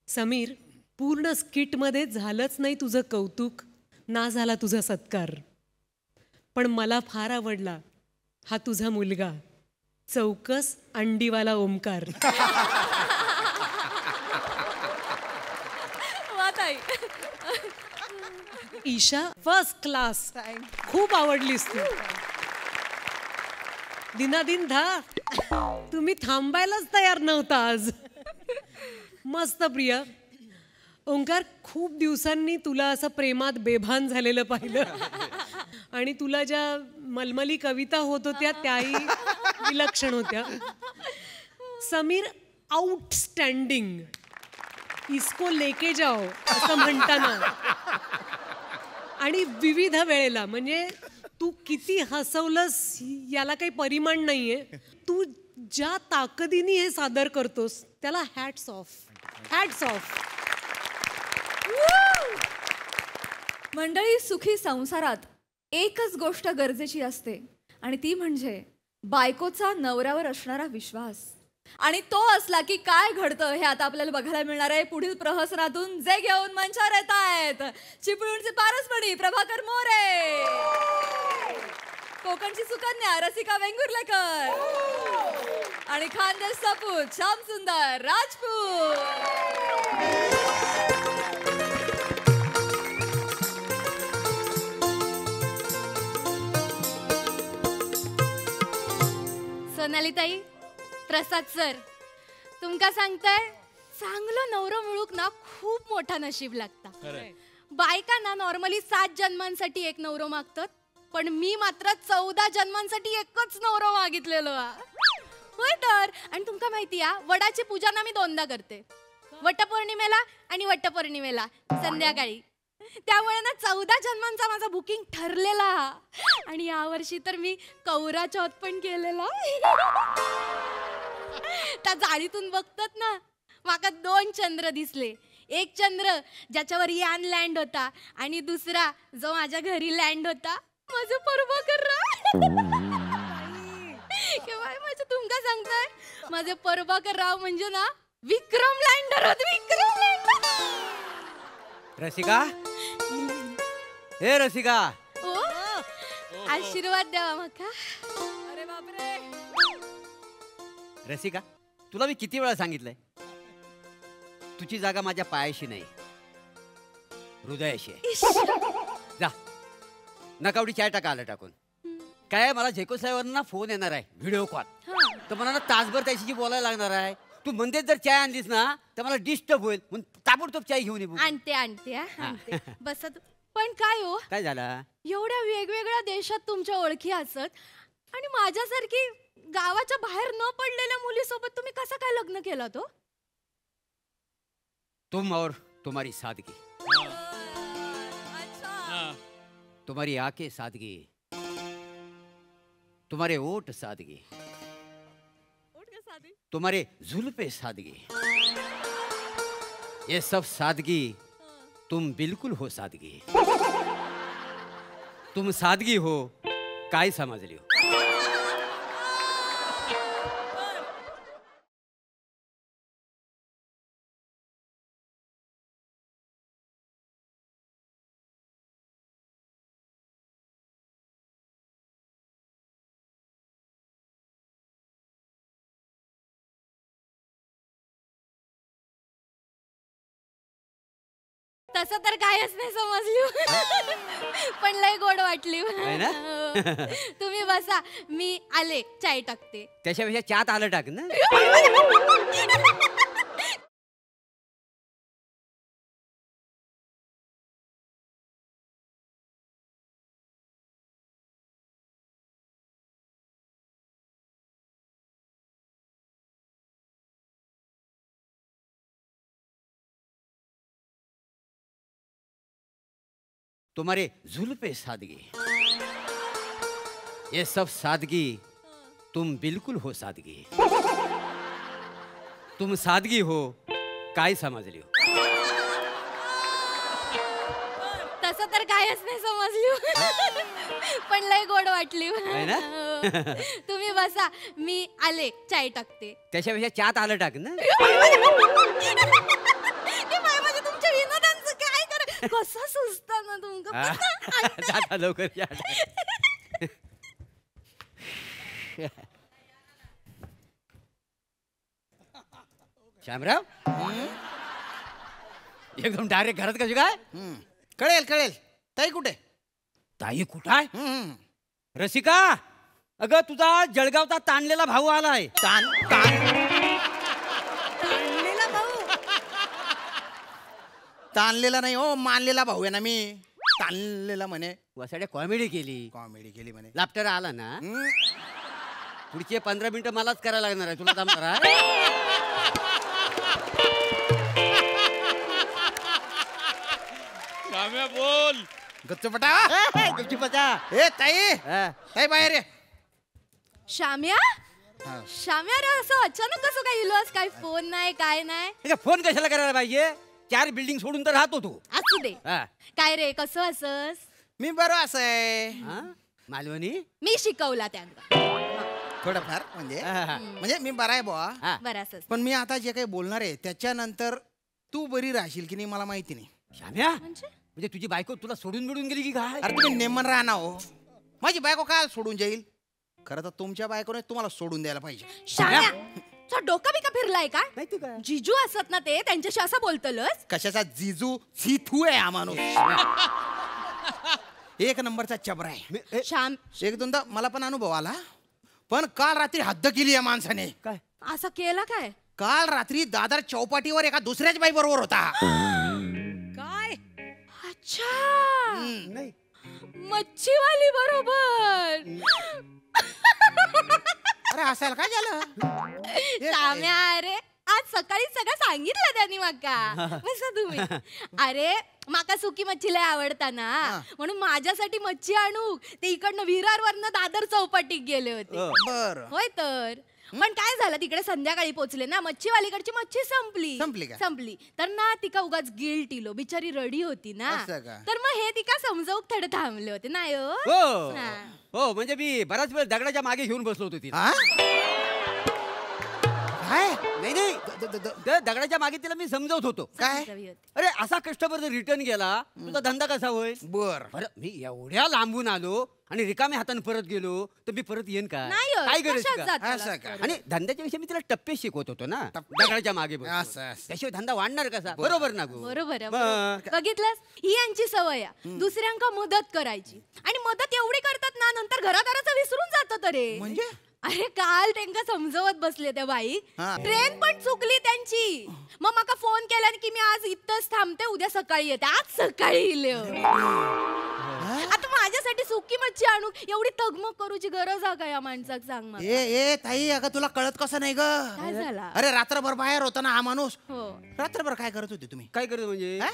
समीर, पूर्ण स्किटमध्ये झालंच नाही तुझं कौतुक, ना झाला तुझा सत्कार. पण मला फार आवडला हा तुझा मुलगा, चौकस अंडीवाला ओमकार. वा ताई. Isha first class. खूप आवडलीस तू. दिनादिन धा, तुम्ही थांबायलाच तयार नव्हता आज. मस्त प्रिया. ओंकार, खूप दिवसांनी तुला असं प्रेमात बेभान झालेलं पाहिलं. आणि तुला ज्या मलमली कविता होत होत्या त्याही विलक्षण होत्या. समीर आउटस्टँडिंग. इसको लेके जाओ असं म्हणताना आणि विविध वेळेला, म्हणजे तू किती हसवलंस याला काही परिमाण नाहीये. तू ज्या ताकदीने हे सादर करतोस त्याला हॅट्स ऑफ. Hats off. मंडळी, सुखी संसारात एकच गोष्ट गरजेची असते आणि ती म्हणजे बायकोचा नवऱ्यावर असणारा विश्वास. आणि तो असला की काय घडतं हे आता आपल्याला बघायला मिळणार आहे पुढील प्रहसनातून, जे घेऊन मंचावर येत आहेत चिपळूणचे पारसमणी प्रभाकर मोरे, कोकणची सुकन्या रसिका वेंगुर्लेकर आणि खानदेश सपूत श्याम सुंदर राजपूत. सोनाली ताई, प्रसाद सर, तुमका सांगताय चांगलं नवरं मिळूक ना खूप मोठा नशीब लागता. बायका ना नॉर्मली 7 जन्मांसाठी एक नवरं मागतात, पण मी मात्र 14 जन्मांसाठी एकच नवरं मागितलेलं. होय तर. आणि तुमका माहिती आहे, वडाची पूजा ना मी 2दा करते, वटपौर्णिमेला आणि वटपौर्णिमेला संध्याकाळी. त्यामुळे ना 14 जन्मांचा माझा बुकिंग ठरलेला. आणि यावर्षी तर मी कौरा चौथ पण केलेला. त्या जाळीतून बघतात ना, माका 2 चंद्र दिसले. एक चंद्र ज्याच्यावर यान लँड होता आणि दुसरा जो माझ्या घरी लँड होता, माझं प्रभाकर राव. माझं तुमका सांगताय, माझे प्रभाकर राव म्हणजे ना विक्रम लँडर होत. विक्रम लँडर. रसिका, हे रसिका, ओ, आशीर्वाद द्यावा मका. अरे बापरे. रसिका, तुला मी किती वेळा सांगितलंय, तुझी जागा माझ्या पायाशी नाही, हृदयाशी आहे. जा, नकावडी चाय टाका आलं टाकून. काय मला झेको साहेबांना फोन येणार आहे, व्हिडिओ कॉल. तर मला ना तासभर त्याशी बोलायला लागणार आहे. तू म्हणते जर चाय आणलीस ना तर मला डिस्टर्ब होईल, म्हणून ताबडतोब चाय घेऊन ये. आणते आणते आणते. बसत. पण काय हो, काय झालं? एवढ्या वेगवेगळ्या देशात तुमच्या ओळखी असत आणि माझ्यासारखी गावाच्या बाहेर न पडलेल्या मुलीसोबत तुम्ही कसं काय लग्न केलं तो? तुम और तुम्हारी सादगी. तुम्हारी आंखें सादगी, तुम्हारे ओठ सादगी, तुम्हारे जुल्फे सादगी, ये सब सादगी, तुम बिल्कुल हो सादगी. तुम सादगी हो काय समजली हो. तसं तर कायच नाही समजली पण लय गोड वाटली आहे ना? हो. तुम्ही बसा, मी आले, चाय टाकते. त्याच्यापेक्षा चात आलं टाक ना. तुम्हारे जुल्फे सादगी, ये सब सादगी, तुम बिल्कुल हो सादगी. तुम सादगी हो काय समजली हो. तसं तर कायच नाही समजली पण लय गोड वाटली आहे ना? हो. तुम्ही बसा, मी आले, चाय टाकते. त्याच्यापेक्षा चात आलं टाक ना. ते बाय म्हणजे तुमच्या विनोदांचं काय कर कसं सुचतं ना तुमचं. जाता लवकर या. श्यामराव एकदम डायरेक्ट घरात कशी काय. कळेल कळेल. ताई कुठे? ताई कुठं आहे? रसिका, अगं तुझा जळगावचा ताणलेला भाऊ आलाय. ताण ताण ताणलेला भाऊ. ताणलेला नाही हो, मानलेला भाऊ आहे ना मी. ताणलेला म्हणे. वसाड्या कॉमेडी केली, कॉमेडी केली म्हणे. लाफ्टर आला ना. हम्म. पुढचे 15 मिनिटं मलाच करायला लागणार आहे. तुला जमणार आहे? श्याम्या बोल. गच्चपटा. गपचिपाचा. ए ताई, हा. ताई बाहेर ये. श्याम्या, हा. श्याम्या रे, असं अचानक कसं काय इलोस? काय फोन नाही, काय नाही? हे काय फोन कशाला करायला पाहिजे? 4 बिल्डिंग सोडून तर राहतो तू. असू दे. हा. काय रे, कसं असस? मी बरं असं आहे. हा? मालवणी. मी शिकवला त्यांना. थोडंफार म्हणजे हा. म्हणजे मी बरा आहे बुवा. हा. बरं असंच. पण मी आता जे काही बोलणार आहे त्याच्यानंतर तू बरी राहशील की नाही मला माहिती नाही. श्याम्या, म्हणजे म्हणजे तुझी बायको तुला सोडून बिडून गेली की काय? अरे तुम्ही नेमन राहा ना हो. माझी बायको काय सोडून जाईल? खरं तर तुमच्या बायकोने तुम्हाला सोडून द्यायला पाहिजे. श्याम्या, तुझा डोका बिका फिरलाय का? माहिती काय? जिजू असत ना ते, त्यांच्याशी असं बोलतलस? कशाचा जिजू झिथू आहे हा माणूस. एक नंबरचा चबरा आहे. श्याम, एक दोनदा मला पण अनुभव आला. पण काल रात्री हद्द केली या माणसाने. काय? असं केलं काय? काल रात्री दादर चौपाटीवर एका दुसऱ्याच बाई बरोबर होता. काय? अच्छा, नाही. मच्छीवाली बरोबर. अरे हसायला काय झालं? श्याम्या, अरे आज सकाळी सगळं सांगितलं त्यांनी माका. बसा तुम्ही. अरे माका सुकी मच्छी लय आवडता ना, म्हणून माझ्यासाठी मच्छी आणू. ते इकडनं विरारवरनं दादर चौपाटीत गेले होते. बर. होय तर. पण काय झालं, तिकडे संध्याकाळी पोहोचले ना, मच्छीवालीकडची मच्छी संपली. संपली का? संपली तर ना तिका उगाच गिल्ट इलो, बिचारी रडी होती ना. असं का? तर मग हे तिका समजावून थोडे थांबले होते ना. हो हा. हो, म्हणजे मी बराच वेळ दगडाच्या मागे घेऊन बसलो होतो तिला. हा? काय? नाही नाही, त्या दगडाच्या मागे तिला मी समजवत होतो. काय? समजावी होती. अरे असा कस्टमर जर रिटर्न गेला तुझा धंदा कसा होईल? बर. बरं, मी एवढ्या लांबून आलो आणि रिकाम्या हाताने परत गेलो तर मी परत येईन का? नाही हो, काय गरज कशात का? जाताला असं का? आणि धंद्याच्या विषयी मी तिला टप्पे शिकवत होतो ना, दगडाच्या मागे बसून. असं. त्याशिवाय धंदा वाढणार कसा? बरोबर ना गो? बरोबर आहे, मग. बरोबर. बघितलंस, ही यांची सवय आहे दुसऱ्यांका मदत करायची. आणि मदत एवढी करतात ना, नंतर घरादाराचं विसरून जातं तरे. म्हणजे? अरे काल त्यांना समजवत बसले त्या बाई, हा. ट्रेन पण चुकली त्यांची. मग माका फोन केला की मी आज इथंच थांबते, उद्या सकाळी येते. आज सकाळी इले. आता माझ्यासाठी सुकी मच्छी आणू, एवढी तगमग करूची गरज आहे का या माणसाक? सांग मला. ए ताई, अगं तुला कळत कसं नाही ग? काय झाला? अरे रात्रभर बाहेर होता ना हा माणूस. हो. रात्रभर काय करत होते तुम्ही? काय करतो म्हणजे? हा?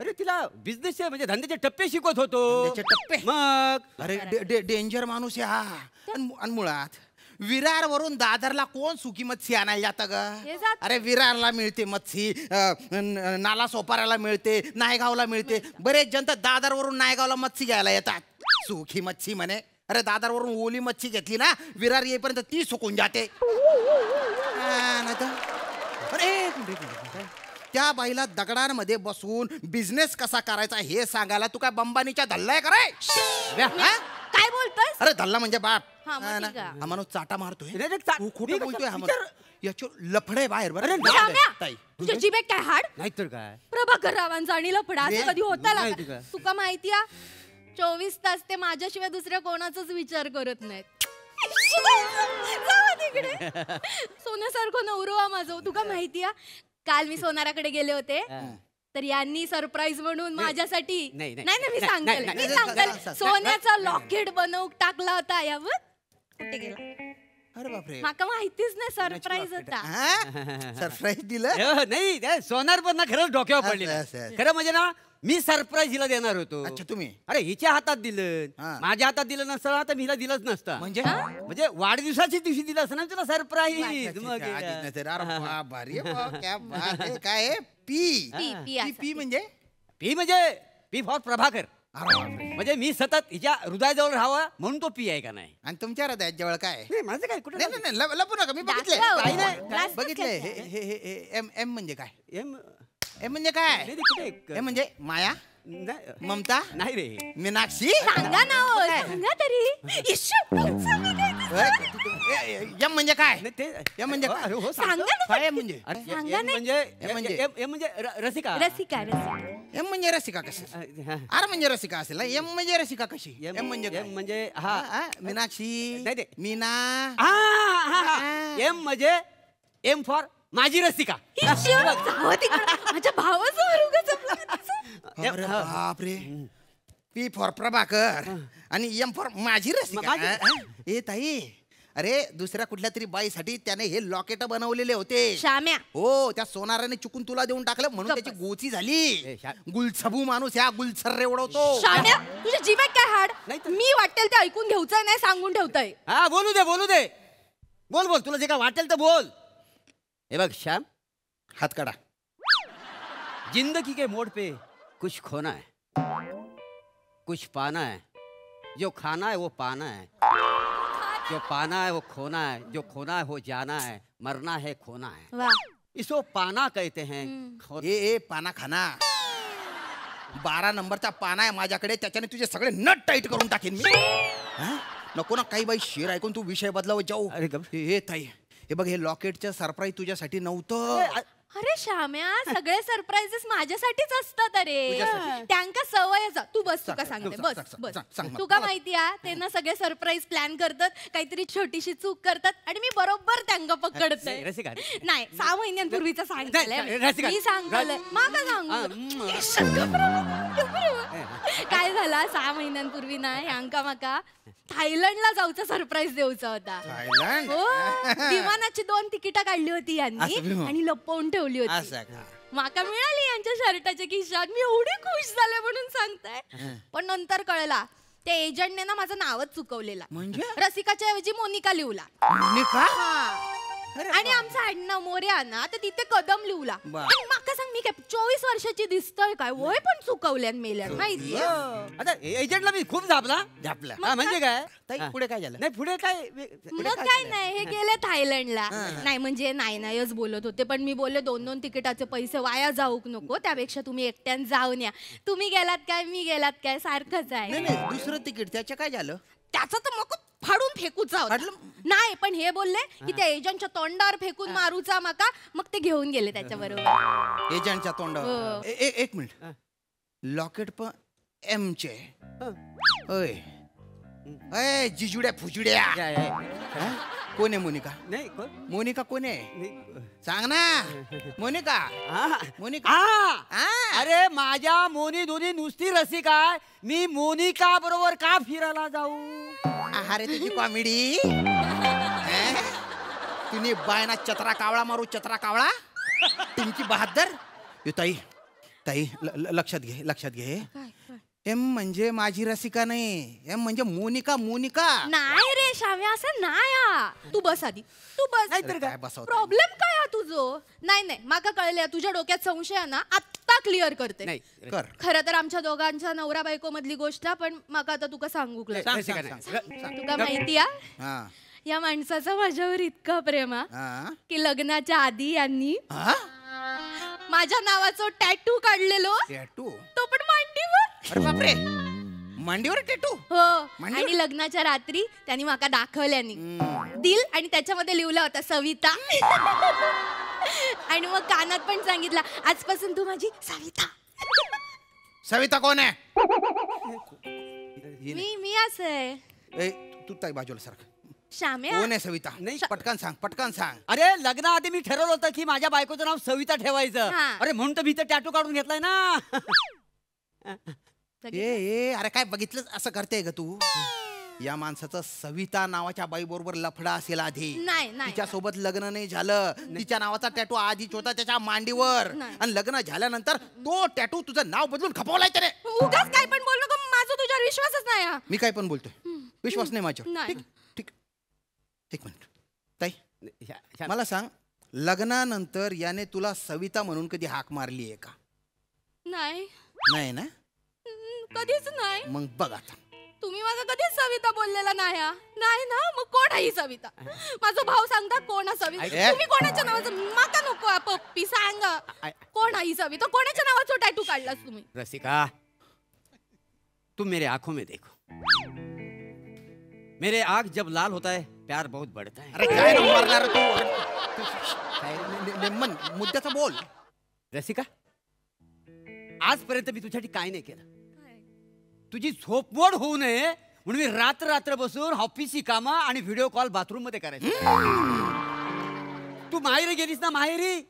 अरे तिला बिझनेस म्हणजे धंद्याचे टप्पे शिकवत होतो. धंद्याचे टप्पे? मग अरे डेंजर माणूस आहे हा. आणि मुळात विरार वरून दादरला कोण सुकी मच्छी आणायला जातं हे ग? जात. अरे विरारला मिळते मच्छी, नाला सोपाऱ्याला मिळते, नायगावला मिळते. बरेच जण तर दादर वरून नायगावला मच्छी घ्यायला येतात. सुकी मच्छी म्हणे. अरे दादर वरून ओली मच्छी घेतली ना, विरार येईपर्यंत ती सुकून जाते. अरे त्या बाईला दगडांमध्ये बसून बिझनेस कसा करायचा हे सांगायला तू काय बंबानीच्या धल्लाय कराय? काय बोलतोस? अरे धल्ला म्हणजे बाप. हा, मग हा ना. ठीक आहे. हा माणूस चाटा मारतोय. तू खोटं मी बोलतोय हा विचार- माणूस. याच्यावर लफडे बाहेर बरं. अरे श्याम्या, ताई. तुझ्या जिभेत काय हाड? नाहीतर काय. प्रभाकर रावांचा आणि लफडा असं कधी होता माहिती का? का? तुका माहितीया 24 तास ते माझ्याशिवाय दुसऱ्या कोणाचाच विचार करत नाहीत. जावा तिकडे. सोन्यासारखं नवरो माझं. तुका माहितीया काल मी सोनाराकडे गेले होते तर यांनी सरप्राईज म्हणून माझ्यासाठी नाही, नाही मी नाही, सांगेल नाही, मी नाही, सांगेल नाही, सोन्याचा लॉकेट बनवून टाकला होता यावर. कुठे गेला? अरे बापरे. माका माहितीच नाही सरप्राईज होता. सरप्राईज दिलं. नाही ते सोनार पण ना खरंच डोक्यावर पडले. असं. खरं म्हणजे ना मी सरप्राईज हिला देणार होतो. अच्छा तुम्ही. अरे हिच्या हातात दिलं, हा. माझ्या हातात दिलं नसतं तर मी हिला दिलंच नसतं. म्हणजे वाढदिवसाची दिवशी दिलं असं ना तुला सरप्राईज. भारी काय आहे? पी पी, पी पी असं. पी म्हणजे पी म्हणजे पी फॉर प्रभाकर. अरे बापरे. म्हणजे मी सतत हिच्या हृदयाजवळ राहावं म्हणून तो पी आहे का नाही? आणि तुमच्या हृदयात जवळ काय? नाही, माझं काय कुठे नाही नाही नाही, लपू नका. मी बघितलंय. दाखवा. काही नाही. जास्त बघितलंय. केलं. हे एम एम म्हणजे काय? एम एम म्हणजे काय? नाही, कुठे एम म्हणजे माया, नाही ममता, नाही रे. मीनाक्षी. सांगा ना हो, सांगा तरी. इश्शू, तुमचं मी काय एम म्हणजे काय? नाही, ते एम म्हणजे काय? हो, सांगा ना. काय एम म्हणजे? अरे, सांगा एम नाही. म्हणजे एम म्हणजे? एम म्हणजे रसिका. रसिका रसिका. एम म्हणजे रसिका कशी? हा. आर म्हणजे रसिका असेल ना. एम म्हणजे रसिका कशी? एम एम म्हणजे काय? एम म्हणजे हा मीनाक्षी, नाही, नाही. मीना. एम म्हणजे एम फॉर माझी रसिका. इश्शू, जावं तिकडं. माझ्या भावाचं उगाच आपलं. अरे बापरे. पी फॉर प्रभाकर आणि एम फॉर माझी रसिका. ए ताई, अरे दुसऱ्या कुठल्या तरी बाईसाठी त्याने हे लॉकेट बनवलेले होते. श्याम्या. हो, त्या सोनाराने चुकून तुला देऊन टाकलं म्हणून गप्प त्याची गोची झाली. ए, गुलछबू माणूस ह्या गुलछर्रे उडवतो. श्याम्या, तुझ्या जिभेत काय हाड? नाही तर- मी वाटेल ते ऐकून घ्यायचंय नाही सांगून ठेवताय. हा बोलू दे बोल बोल तुला जे काय वाटेल तर बोल. हे बघ श्याम, हात काढा. जिंदगी के मोड़ पे कुछ खोना है, कुछ पाना है. जो खाना है वो पाना है, जो पाना है वो खोना है, जो खोना है वो जाना है, मरना है खोना है. वा. इसको पाना कहते हैं. ए पाना खाना. 12 नंबरचा पाना आहे माझ्याकडे. त्याच्याने तुझे सगळे नट टाईट करून टाकेन मी. हा? नको ना काही बाई शेर ऐकून तू विषय बदलावत जाऊ. अरे गप. हे ताई, हे बघ, हे लॉकेटचं सरप्राईज तुझ्यासाठी नव्हतं. अरे श्याम्या, सगळे सरप्राइजेस माझ्यासाठीच असतात अरे. त्यांका सवयच. तू बस, तुका सांगते. बस बस. सांग. तुका माहिती आहे त्यांना सगळे सरप्राईज प्लॅन करतात, काहीतरी छोटीशी चूक करतात आणि मी बरोबर त्यांना पकडते. रसिका. नाही, 6 महिन्यांपूर्वीच सांगितलंय नाही, रसिका. मी. सांगितलंय माका सांगू. काय झालं, 6 महिन्यांपूर्वी ना ह्यांका माका थायलंडला जाऊचं सरप्राईज द्यायचा होता. थायलंड? हो, विमानाची 2 तिकिटा काढली होती यांनी असं विमान? आणि लपवून ठेवली होती. असं का? माका मिळाली यांच्या शर्टाच्या खिशात. मी एवढी खुश झाले म्हणून सांगताय. पण नंतर कळला त्या एजंटने ना माझं नावच चुकवलेला. म्हणजे? रसिकाच्या ऐवजी मोनिका लिहला. मोनिका? हा. आणि आमचा आडनाव मोर्या ना तर तिथे कदम लिहला. बर. आणि माका सांग, मी काय 24 वर्षाची दिसतोय काय? वय पण चुकवल्यान मेल्यान माहिती. आता एजंटला मी खूप झापला. झापला. हा, म्हणजे काय? ताई, हा. पुढे काय झालं? नाही पुढे काय मग काय नाही, हे गेले थायलंडला. नाही म्हणजे नाहीच बोलत होते, पण मी बोलले 2-2 तिकिटाचे पैसे वाया जाऊक नको, त्यापेक्षा तुम्ही एकट्यान जाऊन या. तुम्ही गेलात काय, मी गेलात काय, सारखंच आहे. नाही दुसरं तिकीट त्याचं काय झालं? त्याचं तर मग फाडून फेकूचा होता. नाही, पण हे बोलले की त्या एजंटच्या तोंडावर फेकून मारूचा माका, मग ते घेऊन गेले त्याच्या बरोबर. एजंटच्या तोंडावर. हो. एक मिनिट. लॉकेट पण एमचे. ओय अय जिजुड्या फुजुड्या. हा? कोण आहे मोनिका? नाही कोण? मोनिका कोण आहे? नाही. सांग ना. मोनिका. हा. मोनिका. हा. अरे माझ्या मोनी दोनी नुसती रसिका आहे. मी मोनिका बरोबर का फिरायला जाऊ? अरे तुझी कॉमेडी. तुम्ही बायना चत्रा कावळा मारू, चत्रा कावळा. तुमची बहादर. ताई, ताई लक्षात घे एम म्हणजे माझी रसिका नाही, एम म्हणजे मोनिका. नाही रे शाम्या, असं नाही. तू बस आधी, तू बस. नाहीतर काय बसवत प्रॉब्लेम काय हा तुझो? नाही माका कळले, तुझ्या डोक्यात संशय आहे ना, आत्ता क्लिअर करते. नाही कर. खरं तर आमच्या दोघांच्या नवरा बायको मधली गोष्ट, पण माका आता तुका सांगू तुका माहिती हा. या माणसाचं माझ्यावर इतकं प्रेम की लग्नाच्या आधी यांनी माझ्या नावाचं टॅटू काढलेलो. टॅटू? तो पण मांडीवर. अरे बापरे, मांडीवर टॅटू? हो. आणि लग्नाच्या रात्री त्यांनी माका दाखवल्यानी दिल, आणि त्याच्यामध्ये लिहिलं होतं सविता. आणि मग कानात पण सांगितलं, आजपासून तू माझी सविता. सविता कोण आहे? मी असं आहे. तू ताई बाजूला सारखं. शाम्या कोण आहे सविता? नाही, पटकन सांग. अरे लग्नाआधी मी ठरवलं होतं की माझ्या बायकोचं नाव सविता ठेवायचं. अरे म्हणून तर मी तर टॅटू काढून घेतलाय ना. अरे काय बघितलं असं करते ग तू? या माणसाचं सविता नावाच्या बाई बरोबर लफडा असेल आधी. नाही तिच्या सोबत लग्न नाही झालं. तिच्या नावाचा टॅटू आधीच होता त्याच्या मांडीवर, आणि लग्न झाल्यानंतर तो टॅटू तुझं नाव बदलून खपवलाय त्याने. उगाच काय पण बोल नको, माझा तुझ्यावर विश्वासच नाही. मी काय पण बोलतोय, विश्वास नाही माझ्यावर. ठीक. एक मिनिट ताई, मला सांग, लग्नानंतर याने तुला सविता म्हणून कधी हाक मारली आहे का? नाही ना? कधीच नाही. मग बघ आता, तुम्ही माझा कधीच सविता बोललेला नाही ना. मग कोण आहे ही सविता? माझा भाऊ सांगता कोण आहे सविता? तुम्ही कोणाच्या नावाचं? माका नको पप्पी, सांग कोण आहे ही सविता? कोणाच्या नावाचं टॅटू काढलास तुम्ही? रसिका, तुम मेरे आंखों में देखो. मेरे आँख जब लाल होता है प्यार बहुत बढ़ता है. अरे काय मारणार तू? मुद्द्याचा बोल. रसिका, आजपर्यंत मी तुझ्यासाठी काय नाही केलं. तुझी झोपमोड होऊ नये म्हणून मी रात्र बसून ऑफिसची कामं आणि व्हिडिओ कॉल बाथरूम मध्ये करायचे. तू माहेरी गेलीस ना, माहेरी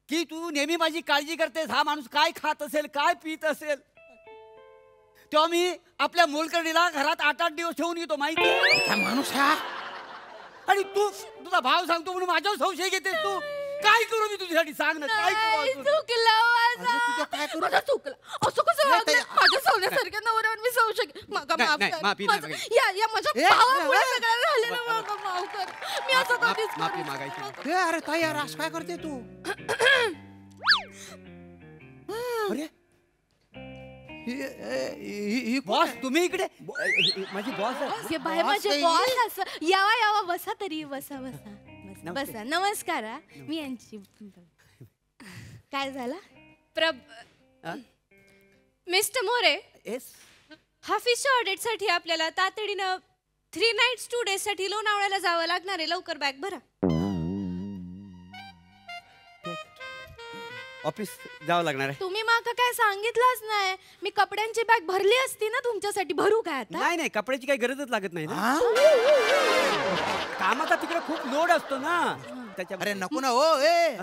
की तू नेहमी माझी काळजी करतेस. हा माणूस काय खात असेल, काय पित असेल. तेव्हा मी आपल्या मोलकर्णीला घरात 8-8 दिवस ठेवून घेतो. माहिती काय माणूस हा? आणि तू तुझा भाव सांगतो म्हणून माझ्यावर संशय घेतेस. तू काय करू मी तुझ्यासाठी? सांग ना, काय करू? माझं चुकलं. असं कसं माझ्या सोन्यासारख्या नवऱ्यावर मी संशय? माफी माझ्या भावामुळे सगळं झालेलं. माफ कर. मी असं कधीच माफी मागायची. अरे ताई, यार असं काय करते तू? अरे बॉस, तुम्ही इकडे? माझी बॉस बाय, माझे बॉस. असं यावा बसा तरी. बसा. नमस्कार. मी यांची काय झालं? Mister More, yes. हाफिसच्या ऑडिटसाठी आपल्याला तातडीनं 3 nights 2 days साठी लोणावळ्याला जावं लागणार आहे. लवकर बॅग भरा. ऑफिस जावं लागणार आहे. तुम्ही माका काय सांगितलंच नाही. मी कपड्यांची बॅग भरली असती ना तुमच्यासाठी. भरू काय आता? नाही, कपड्याची काही गरजच लागत नाही ना. कामाचा तिकडे खूप लोड असतो ना. अरे नको ना हो.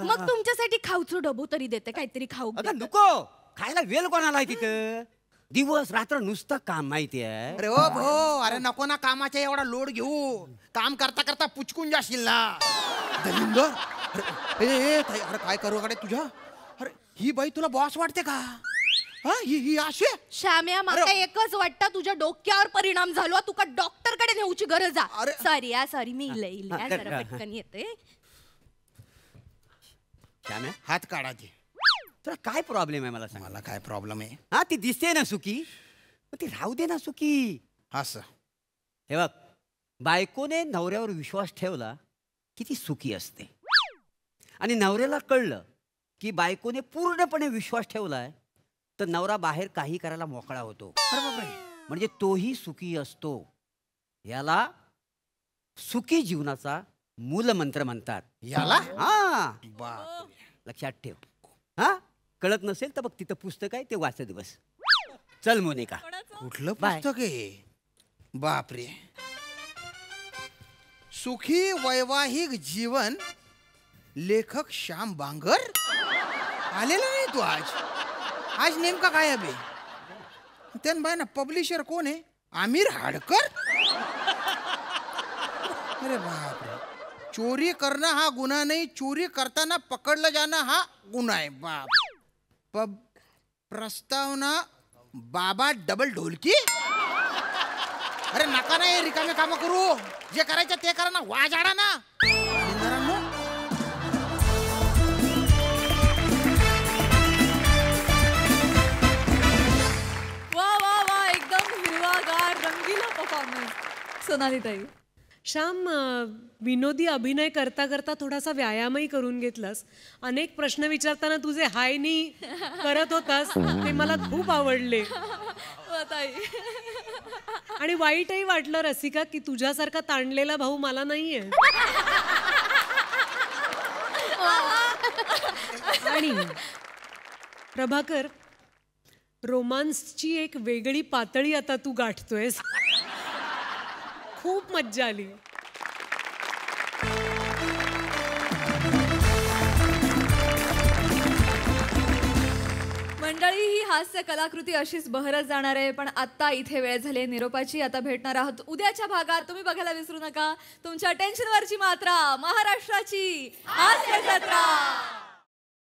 मग तुमच्यासाठी खाऊचं डबू तरी देते, काहीतरी खाऊ. नको. खायला वेळ कोणाला आहे तिथं? दिवस रात्र नुसतं काम. माहिती आहे? अरे ओ भो, अरे नको ना कामाचा एवढा लोड घेऊ. काम करता करता पुचकून जाशील ना. दलिंदर, अरे काय करू कडे तुझ्या? अरे ही बाई तुला बॉस वाटते का? ही अशी? श्याम्या, मला एकच वाटतं, तुझ्या डोक्यावर परिणाम झालो. तुका डॉक्टर कडे नेऊची गरज आहे. सॉरी मी जरा पटकन येते. श्याम्या, हात काढा ते. तुला काय प्रॉब्लेम आहे मला सांग. मला काय प्रॉब्लेम आहे? हा, ती दिसते ना सुखी, ती राहू दे ना सुखी. असं हे बघ, बायकोने नवऱ्यावर विश्वास ठेवला की ती सुखी असते. आणि नवऱ्याला कळलं की बायकोने पूर्णपणे विश्वास ठेवलाय तर नवरा बाहेर काही करायला मोकळा होतो. म्हणजे तोही सुखी असतो. याला सुखी जीवनाचा मूलमंत्र म्हणतात. याला? हा, लक्षात ठेव. हा, कळत नसेल तर बघ, तिथं पुस्तक आहे, ते वाचत बस. चल मोनिका. कुठलं पुस्तक आहे? बापरे. सुखी वैवाहिक जीवन, लेखक श्याम बांगर. आलेला नाही तू आज नेमका काय आहे बे? त्यान बाय ना, पब्लिशर कोण आहे? आमिर हाडकर. अरे बापरे. चोरी करणं हा गुन्हा नाही, चोरी करताना पकडलं जाणं हा गुन्हा आहे. बाप. प्रस्तावना बाबा डबल ढोलकी. अरे नका नाही रिकामे काम करू. जे करायचं ते करा ना. वाजाडा ना. इंद्रांनो. वा वा वा एकदम हिरवागार रंगीला परफॉर्मन्स सोनाली ताई. श्याम, विनोदी अभिनय करता करता थोडासा व्यायामही करून घेतलास. अनेक प्रश्न विचारताना तुझे हाय नी करत होतास ते मला खूप आवडले. वा ताई. आणि वाईटही वाटलं रसिका की तुझ्यासारखा ताणलेला भाऊ मला नाहीये. आणि प्रभाकर, रोमांसची एक वेगळी पातळी आता तू गाठतोयस. खूप मज्जा आली. मंडळी, ही हास्य कलाकृती अशीच बहरत जाणार आहे. पण आता इथे वेळ झाली आहे निरोपाची. आता भेटणार आहोत उद्याच्या भागात. तुम्ही बघायला विसरू नका तुमच्या टेन्शनवरची मात्रा, महाराष्ट्राची हास्य जत्रा.